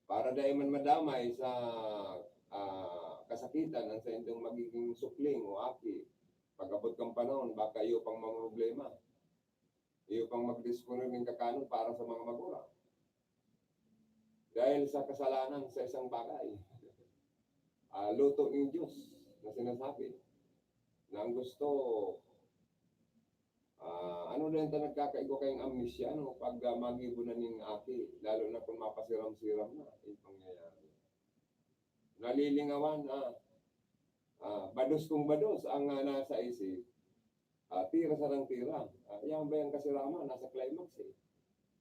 C: para dahil man madamay sa kasakitan ng sa indang magiging sukling o aki, pag-abot kang panahon, baka iyo pang problema. Iyo pang mag-disponor ng kakanon para sa mga magulang. Dahil sa kasalanan sa isang bagay, luto ng Diyos na sinasabi na ang gusto, ano rin ito nagkakaigo kayong amnesia, pag magibunan ng aki, lalo na kung mapasiram-siram na, pangyayari. Nalilingawan, bados kung bados ang nasa isip, tira sa ng tira. Yan ba yung kasiraman? Nasa climax eh.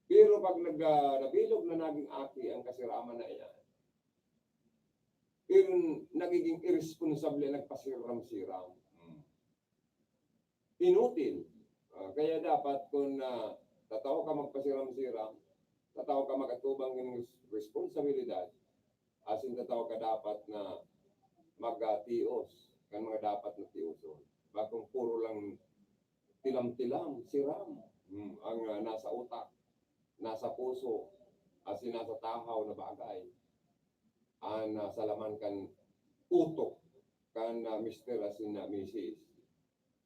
C: Pero pag nabilog na naging aki ang kasiraman na iyan, pero nagiging irresponsable, nagpasiram-siram. Inutil. Kaya dapat kung tataw ka magpasiram-siram, tataw ka magatubang ng responsibilidad, asin tataw ka dapat na mag-tios, kan mga dapat na tiuson. Bakong puro lang tilam-tilam, siram, ang nasa utak, nasa puso, asin nasa tahaw na bagay, nasa laman kan utok, kan Mr. asin na Mrs.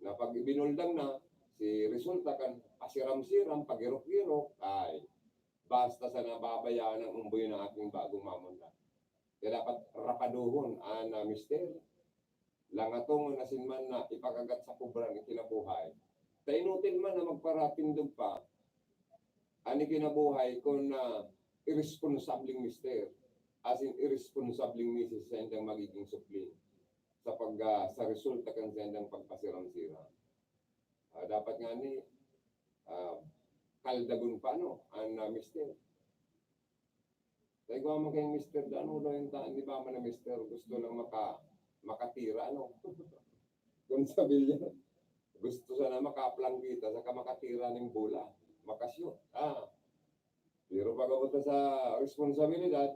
C: Na pag binuldang na, si resulta kan pasiram-siram, pagirok-girok, ay basta sa nababayaan ng umboy ng aking bagong mamunda. Kaya dapat rapaduhon, Mr. Langatungon asin man na ipakagat sa kubrang ikinabuhay. Tainutin man na magparapindog pa, ani kinabuhay kung irresponsabling mister, as in irresponsabling misis sa indang magiging supling sa resulta kan sa indang pagpasiram-siram. Dapat nga ni kaldagun pa ang mister. Kaya gawa mo kayong mister, ano daw yung taan, di ba man na mister, gusto lang makatira, kung sabi niya, gusto sana makaplang kita, saka makatira ng bola. Makasyo. Pero pag-abot sa responsibilidad,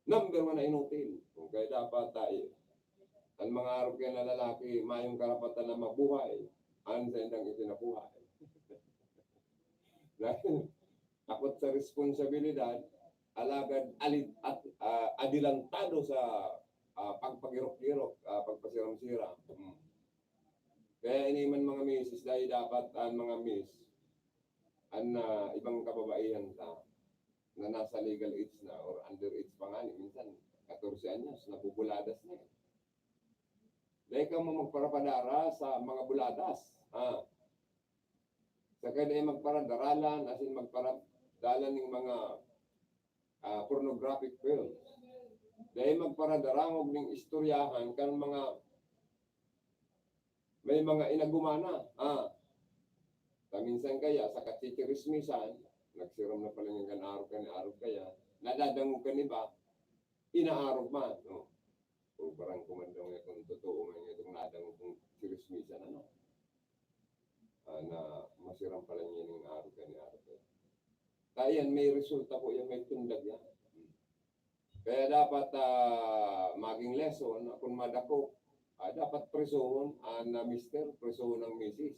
C: number 1 na inutil. Kaya dapat tayo, ang mga araw kaya na lalaki, mayong karapatan na mabuhay, sa indang itinabuhay. Dahil takot sa responsibilidad, alagad adilantado sa pagpagirok-girok, pagpasiram-siram. Kaya iniman mga misis, dahil dapat mga miss, ibang kababaihan na nasa legal age na or underage pa nga minsan 14 anyos, nabubuladas na eh. Dahil ka mo magparapadara sa mga buladas. Sa kaya magparadaralan, as in magparadalan ng mga pornographic films. Dahil magparadarangog ng istoryahan kan may mga inagumana. Minsan kaya sa kachichirismisan, nagsiram na pala yung araw kaya, nadadangog ka niba, inaarog man. O parang kumandang nga kung totoo nga itong nadangog kong chirismisan, na masiram pala niya yung araw kaya. Kaya yan, may resulta po yan, may tundag yan. Kaya dapat maging lesson, kung madako, dapat presohon na mister, presohon ng misis.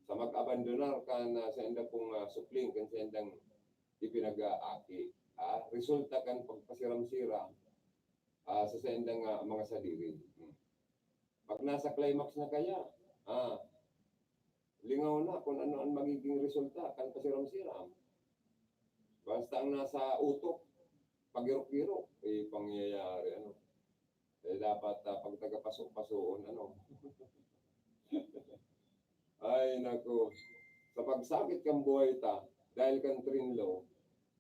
C: Sa mag-abandonar ka na sa indang pong supling kan sa indang ipinag-aaki. Resulta kan pagpasiram-siram sa indang mga sadiri. Pag nasa climax na kaya, lingaw na kung ano ang magiging resulta kan pasiram-siram. Basta ang nasa utok, pagirok-girok, pangyayari, dapat pag taga-pasok-pasoon, Ay, naku. Sa pagsakit kang buhay dahil kang trinlo,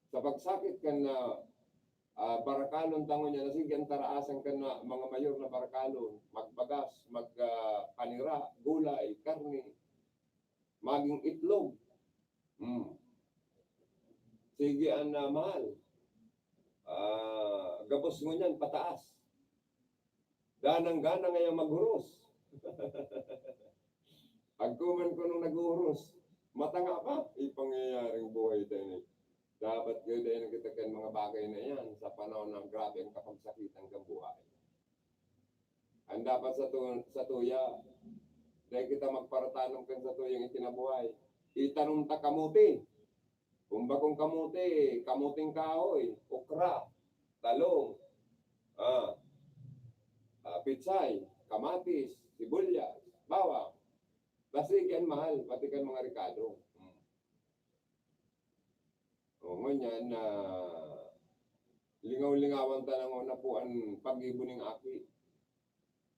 C: sa pagsakit kan na barakalon tangon niya, nasig ang taraasan kan na mga mayor na barakalon, magbagas, magpanira, gulay, karne, maging itlog. Sige ang mahal. Gabos mo niyan, pataas. Ganang-gana ngayong maghuros. Agkuman ko nung nag-uros, matanga pa, ipangyayaring buhay tayo. Dapat kayo dahil kita kan mga bagay na yan sa panahon ng grabe ang kapagsakitan ng buhay. Ang dapat sa tuya, dahil kita magparatanong kan sa tuyang itinabuhay, itanong ta kamuti. Kung bakong kamuti, kamuting kahoy, okra, talong, pitsay, kamatis, sibuyas, bawang. Kasi yan mahal, pati kan mga Ricardo. O nganyan na lingaw-lingawan ta ng una po ang pag-ibo ng aki.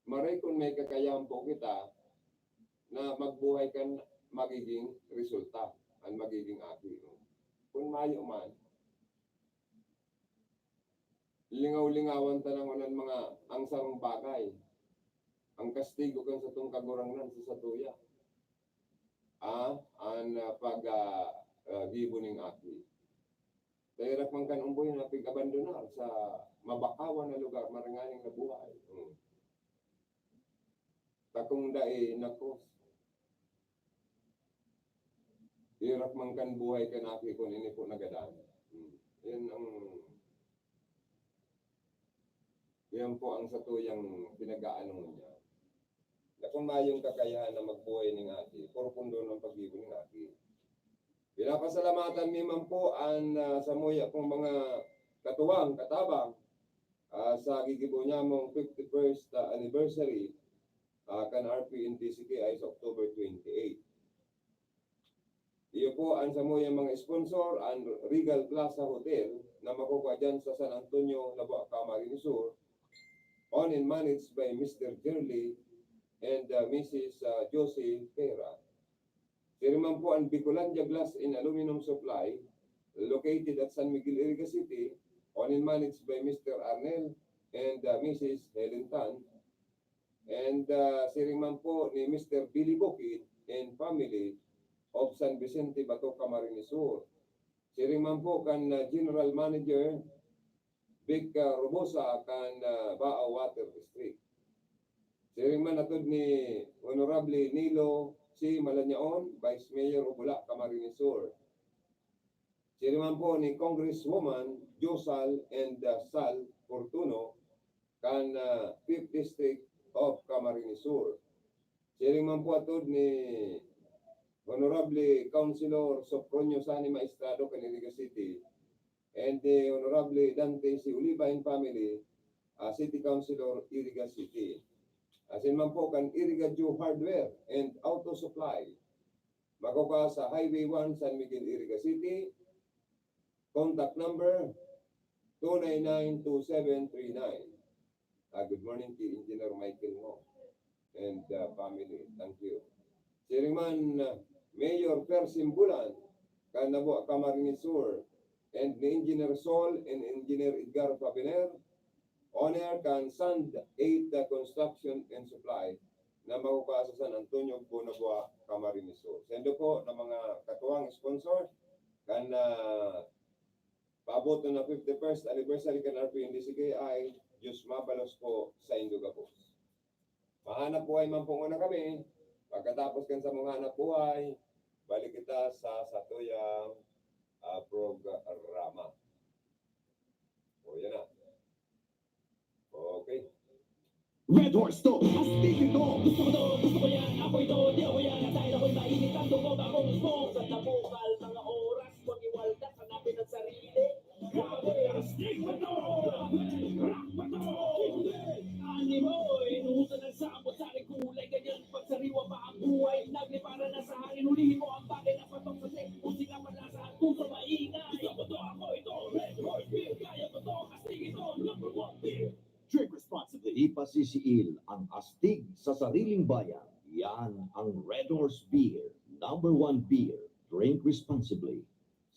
C: Maray kung may kakayahan po kita na magbuhay kan magiging resulta, ang magiging aki. Kung mayo man, lingaw-lingawan ta ng unan mga ang sarong bagay. Ang kastigo kan sa itong kagurangnan sa satuya. Ang pag-gibo ng aki. Dahil man kan umboy na pig-abandonar sa mabakawan na lugar, marangaling na buhay. Takong dae nakos. Hirap man kan buhay ka naki kung ini po nagadan. Yan po ang satuyang pinag-aanong niya. Na kung mayong kakayahan na magbuhay ng ati, puro pundo ng pag-ibig ng ati. Pinapasalamatan ni man po ang samuya pong mga katuwang, katabang sa gigibo niya mong 51st anniversary kan RPNTCK ay sa October 28. Iyo po ang samuya mga sponsor ang Regal Plaza Hotel na makukuha dyan sa San Antonio, Laboa, Camarines Sur, owned and managed by Mr. Jerly and Mrs. Josie Pera. Siriman po ang Bicolandia Glass and Aluminum Supply located at San Miguel, Iriga City, owned and managed by Mr. Arnel and Mrs. Helen Tan. And siriman po ni Mr. Billy Bukid and family of San Vicente, Bato, Camarines Sur. Siriman po kan General Manager Vic Robosa kan Bao Water District. Siriman atod ni Honorable Nilo C. Malanyaon, Vice Mayor Ubula, Camarines Sur. Siriman po ni Congresswoman Josal and Sal Fortuno kan 5th District of Camarines Sur. Siriman po atod ni Honorable Councilor Sopronio Sani Maestrado, Caniliga City, and the Honorable Dante C. Oliva and family, City Councilor, Iriga City. Asin man po kan Iriga Jew Hardware and Auto Supply. Makukuha sa Highway 1, San Miguel, Iriga City. Contact number 299-2739. Good morning to Engineer Michael Mo and family. Thank you. Siriman Mayor Persim Bulan, Kanabo Camarines Sur, and the Engineer Sol and Engineer Edgar Fabiner, owner kan Sand 8 Construction and Supply na makukuha sa San Antonio, Bonagua, Camarines Sur. Sendo po ng mga katuwang sponsor kan paabot na 51st anniversary kan RPNDCK ay Diyos mabalos po sa Indugapos. Mahanap buhay man po muna kami. Pagkatapos kan sa mga hanap buhay, balik kita sa satuyang programa. O yan na. Okay.
A: Red Horse to, astig ito. Gusto ko yan, ako ito, di ako yan. Dahil ako'y mainit ang dugo, akong smoke. Sa tabukal, mga oras, mag-iwalda, hanapin ang sarili. Grabe, astig mo to. Rock mo to. Animo, inuusan ang sabot sa aking kulay. Ganyan, pagsariwa pa ang buhay. Naglipara na sa hangin, ulihin mo ang bagay na patok sa tek. Pusing ang malasa at puso maingay. Gusto ko to, ako ito. Red Horse beer, kaya ko to. Astig ito, number 1 beer. Drink responsibly.
F: Ipasisiil ang astig sa sariling bayan. Yan ang Red Horse Beer. Number 1 beer. Drink responsibly.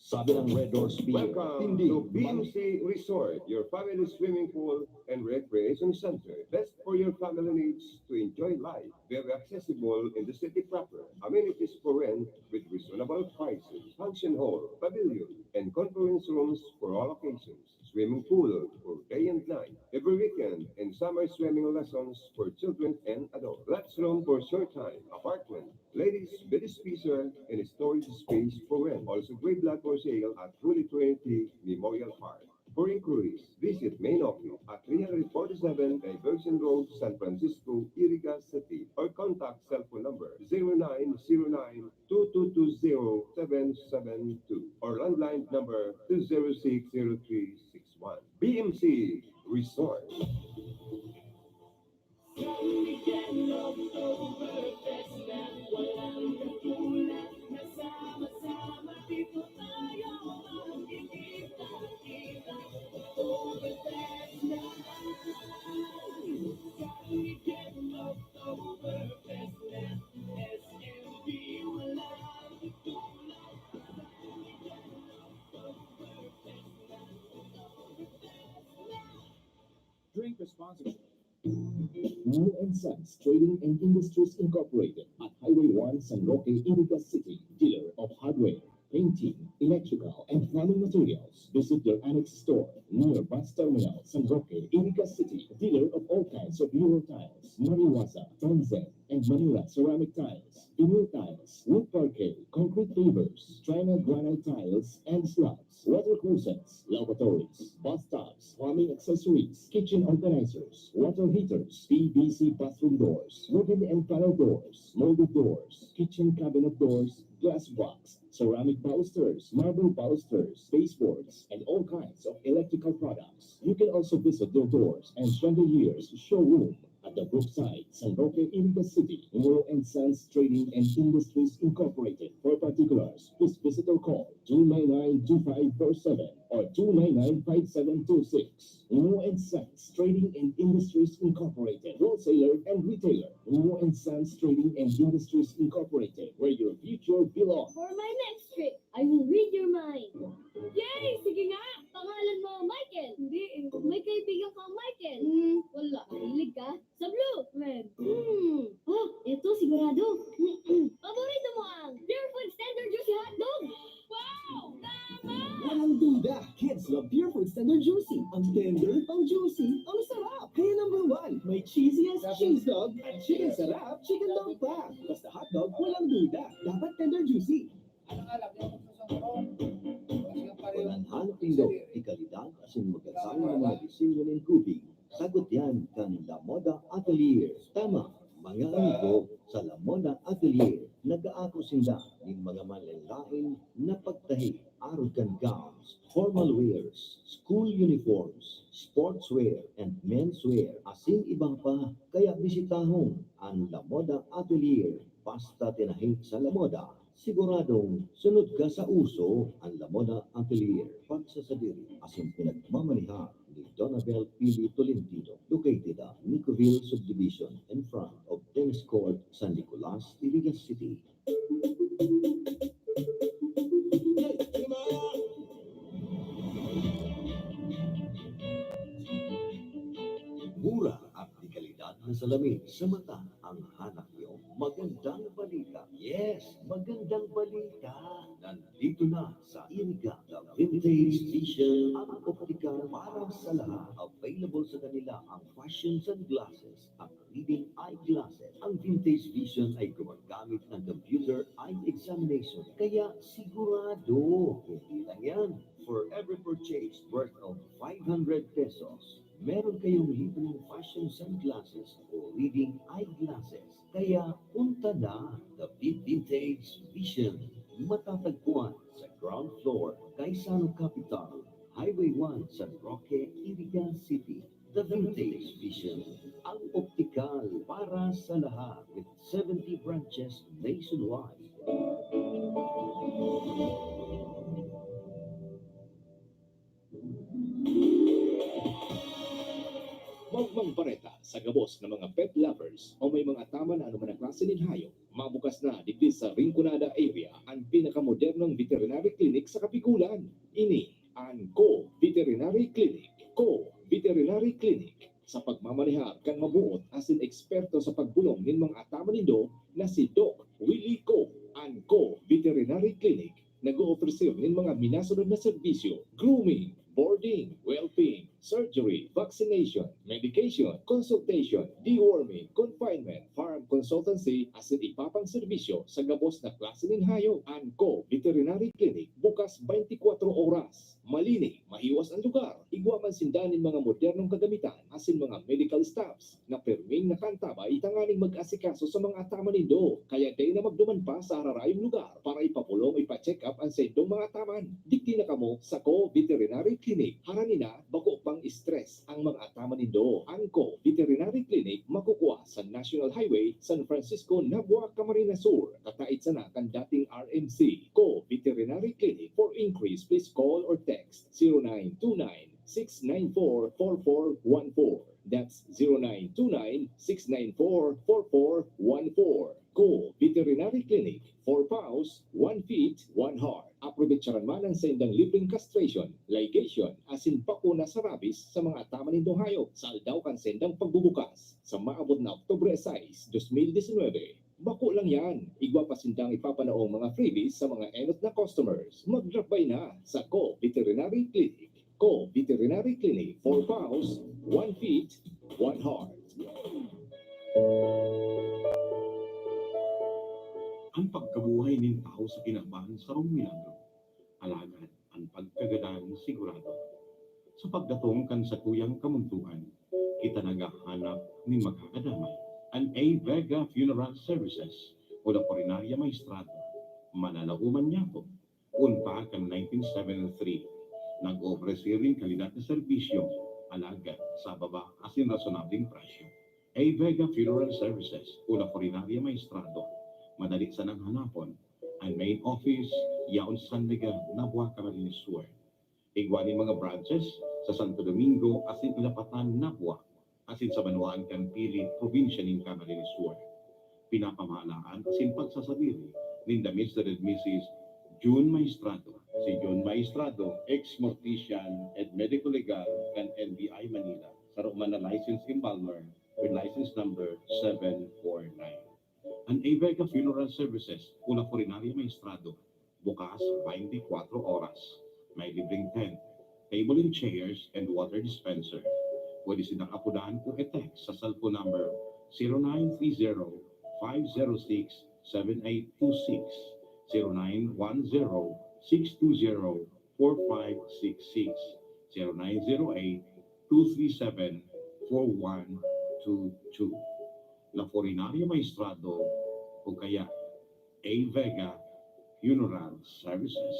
F: Sabi ng Red Doors Beer,
C: Welcome
F: hindi
C: to BMC Resort, your family swimming pool and recreation center. Best for your family needs to enjoy life. Very accessible in the city proper. Amenities for rent with reasonable prices. Function hall, pavilion, and conference rooms for all occasions. Swimming pool for day and night. Every weekend and summer swimming lessons for children and adults. Flats room for short time. Apartment. Ladies, bed spacer and storage space for rent. Also great lot for sale at Holy Trinity Memorial Park. For inquiries, visit main office at 347 Diversion Road, San Francisco, Iriga City, or contact cell phone number 0909-2220-772 or landline number 206-0361. BMC Resort.
A: Drink responsibly. New and Sons Trading and Industries Incorporated at Highway 1, San Roque, Iriga City, dealer of hardware, painting, electrical, and plumbing materials. Visit your annex store near Bus Terminal, San Roque, Iriga City, dealer of all kinds of Euro tiles, Mariwasa, Tanzan, and Manila ceramic tiles, vinyl tiles, wood parquet, concrete pavers, China granite tiles, and slabs, water closets, lavatories, bathtubs, plumbing accessories, kitchen organizers, water heaters, PVC bathroom doors, wooden and panel doors, molded doors, kitchen cabinet doors, glass box, ceramic balusters, marble balusters, baseboards, and all kinds of electrical products. You can also visit their doors and chandeliers showroom at the Brookside, San Roque, Iriga City, New and Sons Trading and Industries Incorporated. For particulars, please visit or call 299-2547 or 299-5726. New and Sons Trading and Industries Incorporated, wholesaler and retailer. New and Sons Trading and Industries Incorporated, where your future belongs.
G: For my next trick, I will read your mind. Yay! Sige nga! Pangalan mo, Michael. Hindi eh. May kaibigan kang Michael. Wala. Mahilig ka? Sa blue. Red. Oh, eto sigurado. Paborito mo ang Purefood Standard Juicy Hotdog. Wow! Tama!
A: Walang duda, kids love Purefood Standard Juicy. Ang tender, ang juicy, ang sarap. Kaya number 1, may cheesiest cheese dog at chicken sarap, chicken dog pa. Basta hotdog, walang duda. Dapat tender juicy.
F: Pananhanap nindo, ikalidad asin magkasama ng mga disenyo ng kubig. Sagot yan kan La Moda Atelier. Tama, mga amigo, sa La Moda Atelier, nag-aako sinda ng mga malalain na pagtahi, arog kan gowns, formal wears, school uniforms, sportswear, and menswear, asin ibang pa, kaya bisitahon ang La Moda Atelier. Basta tinahit sa La Moda, siguradong sunod ka sa uso ang La Moda Atelier. Pagsasadiri, asin pinagmamaniha ni Donabel Pili Tolentino, located at Nicoville Subdivision in front of Tennis Court, San Nicolas, Iriga City. Mura at di kalidad na salamin sa mata ang hanap niyo. Magandang balita. Yes, magandang balita. Nandito na sa Iriga, the Vintage Vision, ang optika para sa lahat. Available sa kanila ang fashion sunglasses at reading eyeglasses. Ang Vintage Vision ay gumagamit ng computer eye examination. Kaya sigurado, hindi lang yan. For every purchase worth of 500 pesos, meron kayong libreng fashion sunglasses o reading eyeglasses. Kaya punta na the Vintage Vision. Matatagpuan sa ground floor, Kaisano Capital, Highway 1, San Roque, Iriga City. The Vintage Vision, ang optikal para sa lahat with 70 branches nationwide.
A: Magmang pareta sa gabos ng mga pet lovers o may mga tama na anuman ang klase ng hayop.
H: Mabukas na digdi sa Rinconada area ang pinakamodernong veterinary clinic sa Kapikulan. Ini ang Co Veterinary Clinic. Co Veterinary Clinic sa pagmamanihar kang mabuot asin eksperto sa pagbulong nin mga atama nindo na si Doc Willie Co. Ang Co Veterinary Clinic nag-o-offer nin mga minasunod na serbisyo: grooming, boarding, whelping, surgery, vaccination, medication, consultation, deworming, confinement, farm consultancy, asin ipapang serbisyo sa gabos na klase ng hayop. Anco Veterinary Clinic bukas 24 oras. Malinis, mahiwas ang lugar. Igwa man sindanin mga modernong kagamitan asin mga medical staffs na perming nakantabay tanganing mag-asikaso sa mga atama nindo. Kaya day na magduman pa sa hararayong lugar para ipapulong ipa-check up ang sendong mga ataman. Dikti na kamo sa Co Veterinary Clinic. Haranina bako pang stress ang mga atama nindo. Ang Co Veterinary Clinic makukuha sa National Highway San Francisco, Nabua, Camarines Sur. Katait sana kan dating RMC. Co Veterinary Clinic. For inquiries, please call or text 0929-694-4414. That's 0929-694-4414. Co Veterinary Clinic. 4 paws, 1 feet, 1 heart. Aprobetsaran man ang sa indang libreng castration, ligation, asin bakuna sa rabies sa mga atama nindong hayop. Saldaw kan sendang pagbubukas sa maabot na Oktubre 6, 2019. Bako lang yan. Igwa pa sindang ipapanaong mga freebies sa mga enot na customers. Mag-drop by na sa Co Veterinary Clinic. Co Veterinary Clinic. 4 paws, 1 feet, 1 heart.
I: Ang pagkabuhay ng tao sa kinabahan sa rong milagro. Alagad ang pagkagadan sigurado. Sa pagdatong kan sa tuyang kamuntuan, kita nagahanap ni magkakadamay. An A. Vega Funeral Services o la Porinaria Maestrado, manalauman niya po. Unpa kan 1973, nag-ofresi rin kalidad na serbisyo, alagad sa baba asin rasonableng presyo. A. Vega Funeral Services o la Porinaria Maestrado, madali sa nang hanapon. Ang main office, yaon San Miguel, Nabua, Camarines Sur. Igwanin mga branches sa Santo Domingo asin Ilapatan, Nabua, asin sa Banuan kan Pili, probinsya ng Camarines Sur. Pinapamahalaan asin pagsasabili ni the Mr. and Mrs. June Maestrado. Si June Maestrado, ex-mortician and medical legal kan NBI Manila. Sa Roman na license in Balmer with license number 749. Ang A. Vega Funeral Services, una Porinaria Maestrado, bukas 24 oras. May libreng tent, table and chairs, and water dispenser. Pwede silang apudahan o e-text sa cellphone number 0930-506-7826, 0910-620-4566, 0908-237-4122. La Porinaria Maestrado o kaya A. Vega Funeral Services.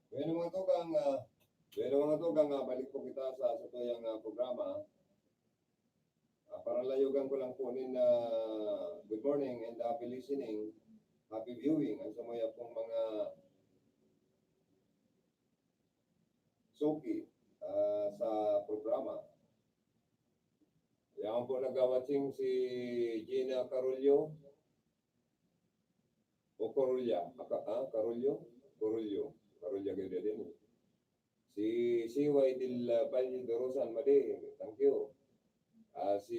C: Bueno mga tugang, balik po kita sa tuyang programa. Para layugan ko lang po good morning and happy listening, happy viewing ang sumaya pong mga Soki sa programa. Yan po nag-watching si Gina Carollo o Corulya. Corulyo kayo din. Si CY Del Valle de Rosan Made, thank you. Si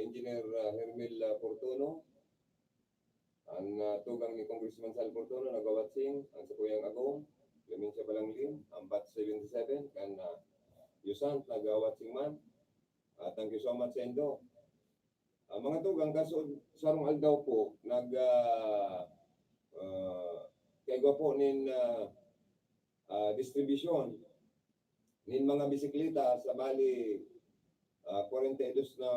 C: Engineer Hermel Portono, ang tugang ni Congressman Sal Portono nag-watching, ang sa Kuyang Agong, Clemencia Balanglim, ang BAT 77, kan Yusan, nag-watching man. Thank you so much, Sendo. Mga tugang, kaso sarong aldaw po, kaya po nin distribution nin mga bisikleta sa bali 42 na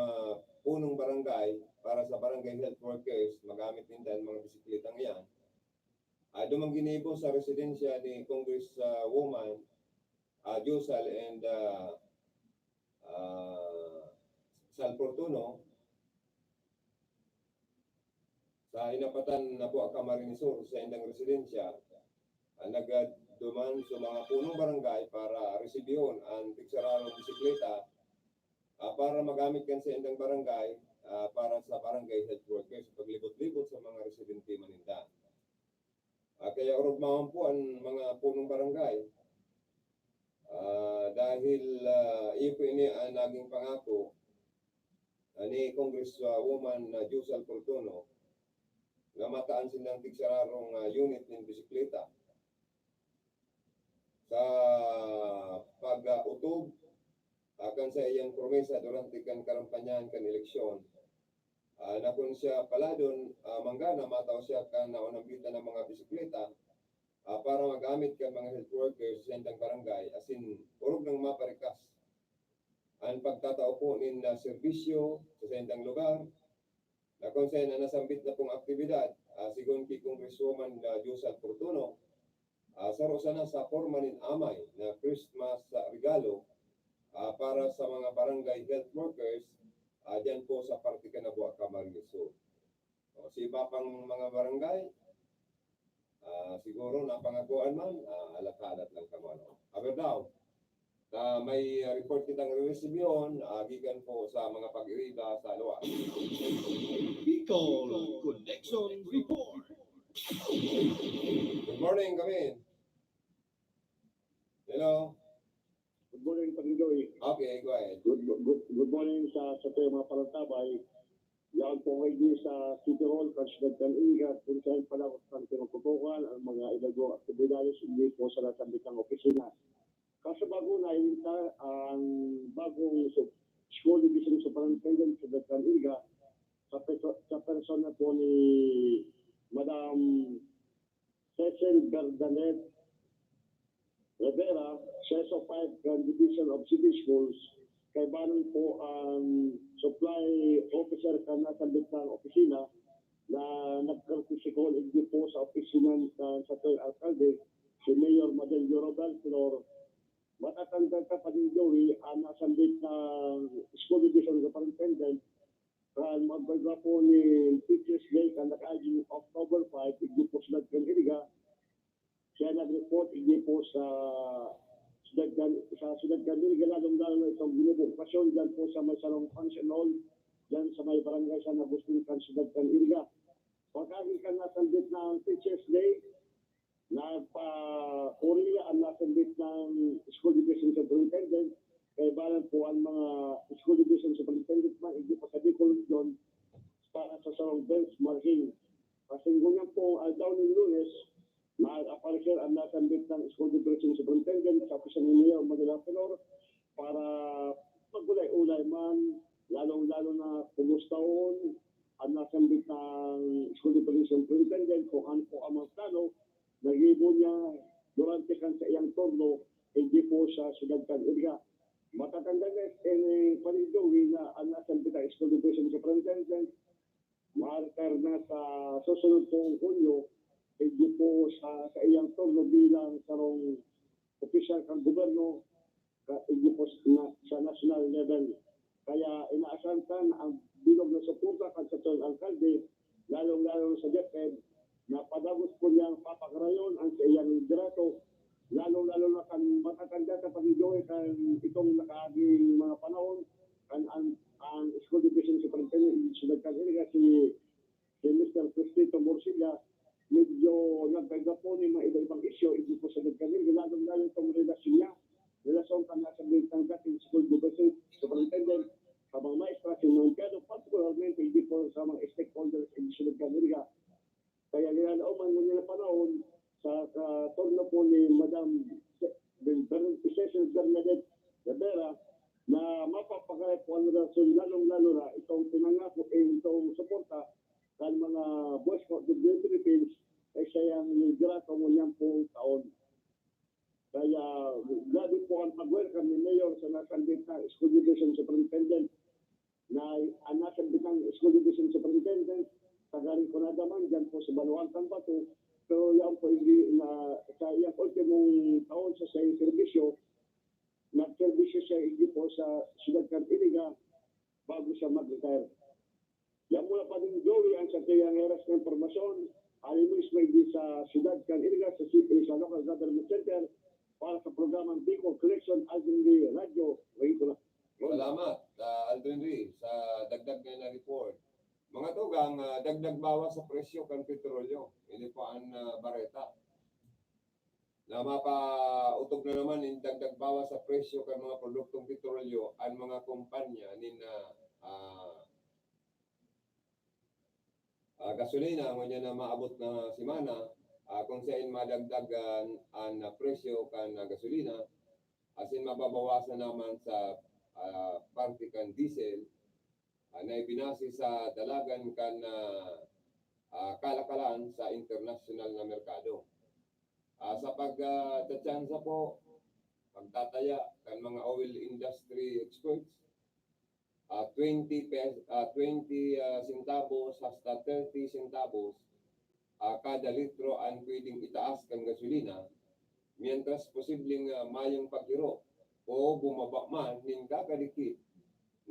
C: punong barangay para sa barangay health workers magamit din dahil mga bisikleta ngayon. Dumang ginibo sa residensya ni Congresswoman Josal and Sal Portuno sa inapatan na po Camarines Sur sa indang residensya. duman sa mga punong barangay para resibyon ang tiksararong bisikleta para magamit kan sa indang barangay para sa barangay health workers paglibot-libot sa mga residente maninda. Kaya urugmahan po ang mga punong barangay dahil ipo ini ang naging pangako ni Congresswoman Jusal Portono na mataan silang tigsararong unit ng bisikleta sa pag-utog akan sa iyang promesa durante kan karampanyahan kan eleksyon na kung siya paladon manggana mataw siya kan naunambitan ng mga bisikleta para magamit kan mga health workers sa indang barangay asin urog ng maparikas ang pagtatao po nin serbisyo sa indang lugar na kung saan na nasambit na pong aktibidad sigon kay Congresswoman Jusal Portono saro sana sa forma nin amay na Christmas regalo para sa mga barangay health workers dyan po sa parte ka na Buwa Camarines Sur. Si iba pang mga barangay siguro napangakuan man alat-alat lang kamo ano. Aber daw may report kitang resibyon gikan po sa mga pag-iriba sa luwas.
B: Bicol Connection Report.
C: Good morning kami. Hello.
D: Good morning, Pag-Joey.
C: Okay, go ahead.
D: Good morning sa mga palantabay. Yan po kayo sa City Hall, Kansulat ng Ingat, kung saan pala ang tinututukan ang mga ilagong aktibidades hindi po sa nasambitang opisina. Kaso bago na ang bagong school division superintendent sa Datang Ilga sa persona po ni Madam Cecil Gardanet Rivera, CESO 5 Division of City Schools, kay banon po ang supply officer ka na sa bitang opisina na nagkartisikol hindi po sa opisina sa Toy Alcalde, si Mayor Madel Yorobal Flor. Matatanda ka pa din Joey, ang nasambit ng school division superintendent kan magbaga po ni Teachers Day kan nakaaging October 5, hindi po sila kaniliga. Siya nag-report hindi po sa Sudad Caniliga, lalong-lalo na itong binubukasyon dyan po sa may Salong Function Hall, dyan sa may barangay San Agustin kan Sudad Caniliga. Pagkaging kan nasambit ng Teachers Day, nagpa-Korea ang nasambit ng School Division Superintendent, kaya balan po ang mga School Division Superintendent man, hindi po sa Bicol yun, para sa Salong benchmarking. Kasi ngunyan po daw ng Lunes, nag-aparisir ang nasambit ng School Division Superintendent sa opisina ni Mayor Manila Pelor para magulay-ulay man, lalong-lalo na kumustaon ang nasambit ng School Division Superintendent kung ano po ang mga plano, nag-ibo niya durante kan sa iyang turno, hindi po sa Sudad Caniliga. Matatanda na panigawin na ang nasambit ng School Division Superintendent, marker na sa susunod pong Hunyo, hindi po sa iyang turno bilang sarong opisyal ng gobyerno, hindi po sa national level. Kaya inaasantan ang bilog na suporta kan sa alkalde, lalong-lalo sa DepEd, na padagos po niyang papakarayon ang sa iyang liderato, lalong-lalo na kan matatanda sa pag-ijoy kan itong nakaaging mga panahon, kan ang School Division Superintendent Sudad Caniliga si Mr. Cristito Morcilla, medyo nagkaiba po ni mga iba-ibang isyo, hindi po sa Caniliga, lalong-lalo itong relasyon kan nasa bintang dating School Division Superintendent sa mga maestra, sinungkado, particularmente hindi po sa mga stakeholders in Sudad Caniliga. Kaya nilalauman mo nila panahon sa turno po ni Madam Cecil Bernadette Rivera na mapapakaya po ang relasyon, lalong-lalo na itong pinangako itong suporta kan mga Boy Scout of the Philippines ay siyang liderato mo niyang pong taon. Kaya grabe po ang pag-welcome ni Mayor sa nasambit ng School Division Superintendent na ang nasambit ng School Division Superintendent tagarin ko na naman dyan po sa Baluang Bato. So yan po hindi na sa iyang ultimong taon sa iyang serbisyo, nag-serbisyo siya hindi po sa Sudad Caniliga bago siya mag-retire. Yan mula pa din Joey ang sa kayang heras na informasyon Animus may di sa siyudad kan Iriga sa local government center para sa programang Bicol Collection Agri Radio Vehicular.
C: Salamat, Aldrin Lee, sa dagdag na report. Mga tugang, dagdag bawas sa presyo kan petrolyo. Hindi po ang bareta. Na mapautog na naman yung dagdag bawas sa presyo kan mga produktong petrolyo ang mga kumpanya gasolina mo niya na maabot na simana kung saan madagdagan ang presyo kan gasolina asin mababawasan naman sa parte kan diesel na ibinase sa dalagan kan kalakalan sa international na merkado. Sa pagtatsansa po, pagtataya kan mga oil industry experts, 20 centavos hasta 30 centavos kada litro ang pwedeng itaas kang gasolina, mientras posibleng mayong paghiro o bumaba man ning kakadikit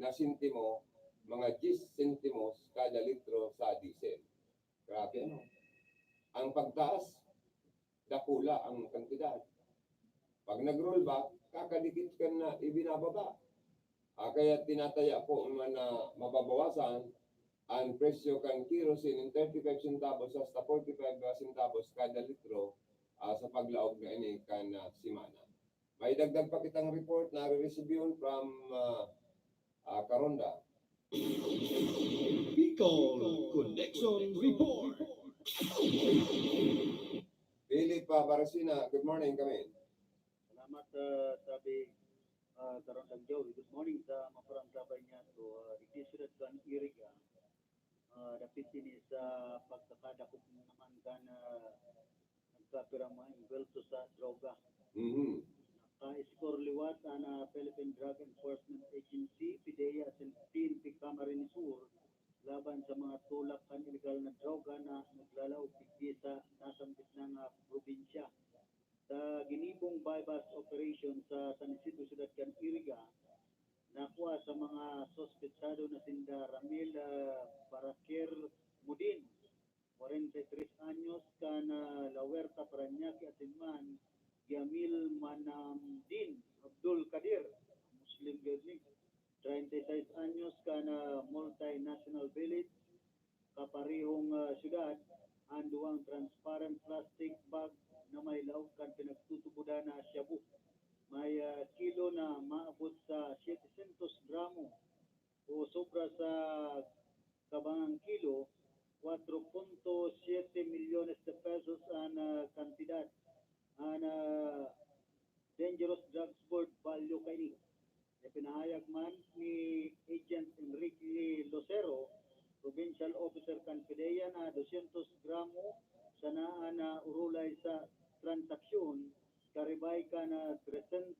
C: na sentimo, mga 10 sentimos kada litro sa diesel. Grabe ano? Ang pagtaas, dakula ang kantidad. Pag nag-rollback, kakadikit ka na ibinababa. Kaya tinataya po na mababawasan ang presyo kan kerosene in 35 centavos hasta 45 centavos kada litro sa paglaog na ini kan simana. May dagdag pa kitang report na re-receive from Karonda.
B: Bicol Connection Report.
C: Philip Barasina, good morning kami.
J: Salamat sabi karon lang Joe. Good morning sa maparang sabay niya to dikisulat kan Iriga. Dapit ini sa pagkakadakop naman kan nagkapirama involved sa droga. Iskor liwat ang Philippine Drug Enforcement Agency, PDEA, at PNP Camarines Sur laban sa mga tulak kan illegal na droga na naglalaw pigdi sa nasambit ng probinsya. Sa ginibong bypass operation sa San Isidro Ciudad kan Iriga, nakuha sa mga sospetsado na sinda Ramil Baraker Mudin, 43 anyos, kan Lawerta Paranaque Atinman, Yamil Manamdin Abdul Kadir, Muslim Gathering, 36 anyos, kan Multinational Village, kaparihong syudad, ang duwang transparent plastic bag na may laog kan pinagtutubudan na shabu. May kilo na maabot sa 700 gramo o sobra sa kabangang kilo, 4.7 milyones de pesos ang kantidad. Ang Dangerous Drugs Board value kay pinahayag man ni Agent Enrique Lucero, Provincial Officer kan PDEA, na 200 gramo sanaan na urulay sa transaksyon, karibay ka na 300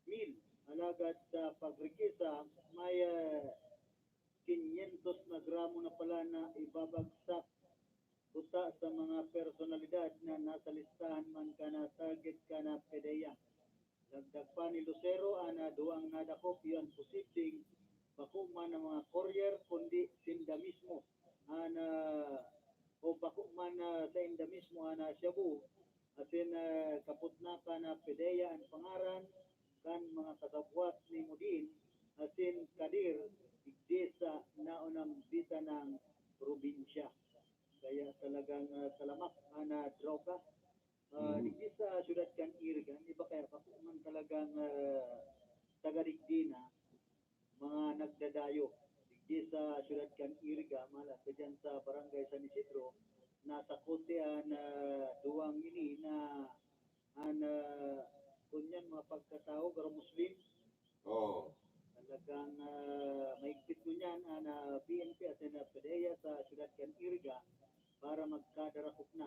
J: mil. Alagad sa pagrikisa, may 500 na gramo na pala na ibabagsak buta sa mga personalidad na nasa listahan man ka na target ka na PDEA. Dagdag pa ni Lucero, duang nadakop yan posibleng bakuman ng mga courier kundi sinda mismo o bakuman sa inda mismo shabu asin kaput na ka na PDEA ang pangaran kan mga kasabwat ni Mudin asin Kadir digdi sa naunang bita ng probinsya. Kaya talagang salamat na droga digdi sa syudad kan Iriga. Iba kaya bakuman talagang taga-digdi na mga nagdadayo digdi sa syudad kan Iriga, malapit dyan sa barangay San Isidro, nasa kote duwang ini na kunyan mga pagkatao pero Muslim. Talagang maigpit kunyan PNP at PDEA sa syudad kan Iriga para magkadarakop na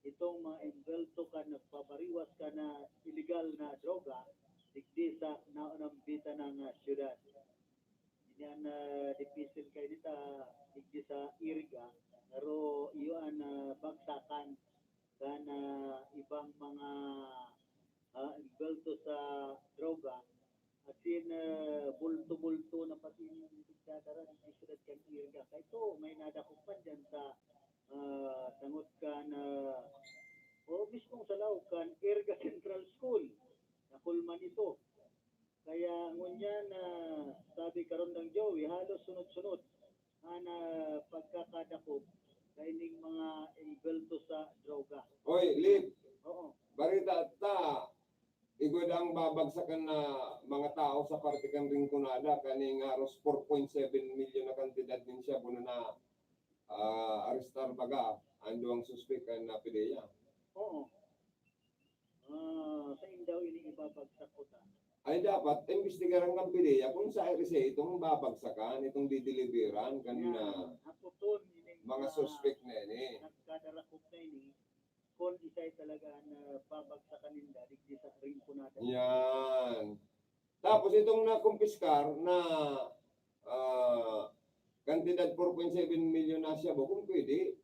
J: itong mga embelto ka nagpapariwas ka na illegal na droga digdi sa naunang bita ng syudad. Yan dipisil kay dita digdi sa Iriga, pero iyon bagsakan kan ibang mga embelto sa droga asin bulto-bulto na pati yung dadaran ng syudad kan Iriga. Kaya ito may nadakupan dyan sa tangod ka na o mismong sa Laucan, Irga Central School. Nakulman ito. Kaya ngunya na sabi karon ng Joey, halos sunod-sunod na pagkakadakop kaining mga inbelto sa droga.
C: Oy, Lip,
J: Oo.
C: barita ta, igod ang babagsakan na mga tao sa partikan Rinconada, kaning aros 4.7 million na kantidad din siya, buno na arestar baga, ando ang suspek na pideya.
J: Oo. Sa daw ini ibabagsak ko ta.
C: Ay dapat, imbestigaran ng pideya kung sa RC itong babagsakan, itong dideliveran kanina
J: Ako ton ini
C: mga suspek na ini.
J: nagkadarakop na ini kung isa'y talaga na babagsakan nila digdi sa ring po natin.
C: Yan. Tapos itong nakumpiskar na kantidad 4.7 million na siya, kung pwede,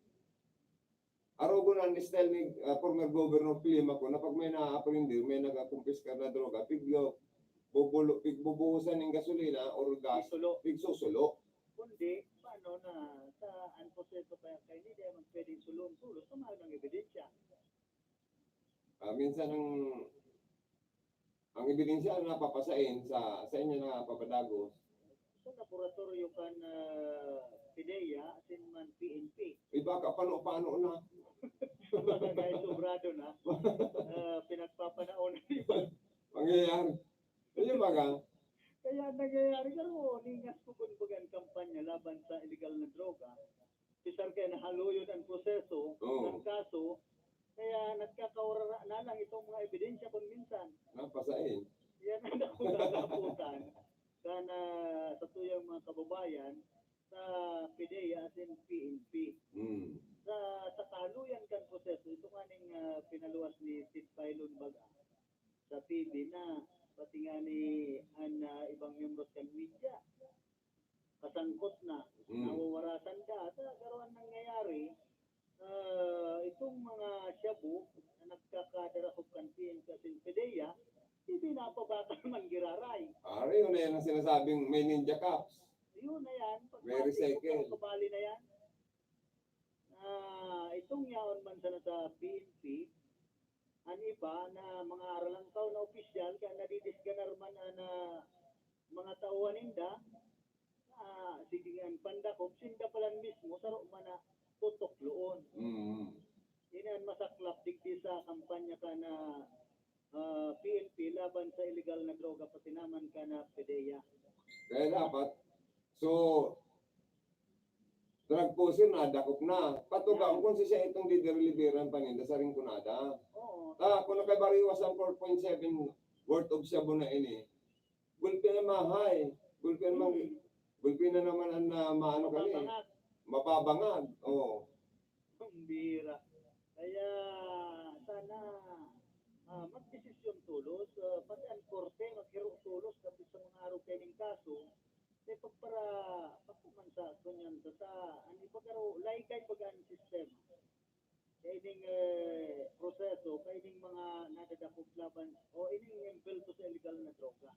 C: arogon ang style ni former Governor Klima ko na pag may na-apprender, may nagakumpiskar na droga, pigbubuhusan ng gasolina or gas,
J: Isulo.
C: pigsusulo.
J: Kundi, paano na sa unproseso pa kay hindi naman pwedeng sulong-sulo sa mga ng ebidensya.
C: Minsan ang ebidensya na napapasain sa inyo na papadagos.
J: Sa laboratorio ka na PIDEA, man PNP.
C: Iba ka paano na.
J: Mga guys, sobrado na. Pinagpapanaon na iba.
C: Mangyayari. Ayun ba ka?
J: Kaya nangyayari ka ro, ningas po kung bagang kampanya laban sa illegal na droga. Pisar kaya nahaluyod ang proseso ng kaso, kaya nagkakaurara na lang itong mga ebidensya kung minsan.
C: Napasain.
J: Yan ang nakukakaputan kana sa tuyang mga kababayan sa PIDEA at PNP. Sa kaluyan kan proseso, ito kaning pinaluwas ni Sid Pailon Baga sa PB na pati nga ni ibang membros kan media kasangkot na nawawarasan ka at karoon nangyayari itong mga shabu na nagkakadarahog kan PIDEA hindi napabata man giraray.
C: Yun na yan ang sinasabing may ninja cups.
J: Yun na yan.
C: Very second.
J: Kabali na yan. Itong yaon man sana sa PNP, ang iba na mga aralang tao na opisyal, kaya nadidisganar man na mga tauhan ninda, sige nga, pandakop, sinda palang mismo, saro man na tutok loon. Yan masaklap digdi sa kampanya ka na PNP laban sa illegal na droga pati naman ka na PIDEA.
C: Kaya dapat, so, drug pusher na, dakop na. Patugang kung siya itong dideliveran paninda sa Rinconada.
J: Oo.
C: Kung nakabariwas ang 4.7 worth of shabu na ini, gulpi na mahay. Gulpi na naman ang maano kani. Mapabangag. Oo.
J: Ang bira. Kaya sana magdesisyon tulos, pati ang korte maghiro tulos kapit sa mga araw kaining kaso, may pagpara pagkuman sa kunyan sa ani pagkaro laikay bagan sistema. Kaining proseso, kaining mga nadadakop laban o ining impelto sa illegal na droga.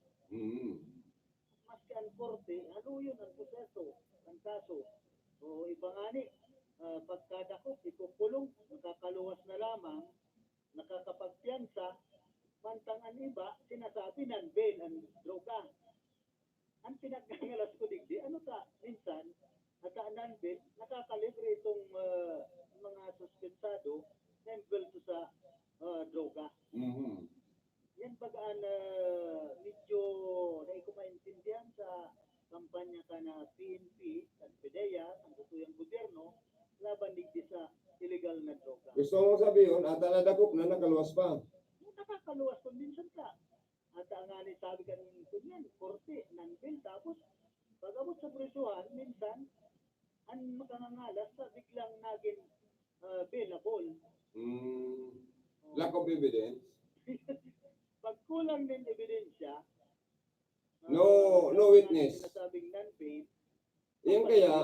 J: Maski ang korte, haluyon ang proseso, ang kaso. O iba nga ni, pagkadakop, ikukulong, nakakaluwas na lamang, nakakapagpiyansa, mantang ang iba, sinasabi ng bail ang droga. Ang pinagkangalas ko digdi, ano ka, minsan, at ang bail, nakakalibre itong mga suspensado na involved sa droga. Yan bagaan medyo na ko maintindihan sa kampanya ka na PNP at PIDEA, ang tutuyang gobyerno, laban digdi sa illegal na droga.
C: Gusto mo sabihin, at nadakop na nakaluwas pa.
J: Nakakaluwas kung minsan ka. At ang nga sabi ka ng kunyan, korte, non-bail, tapos pag-abot sa presuhan, minsan, ang makangangalas sa biglang naging bailable.
C: Lack of evidence.
J: Pag kulang din ebidensya,
C: No witness.
J: sinasabing non-bail,
C: Yan kaya,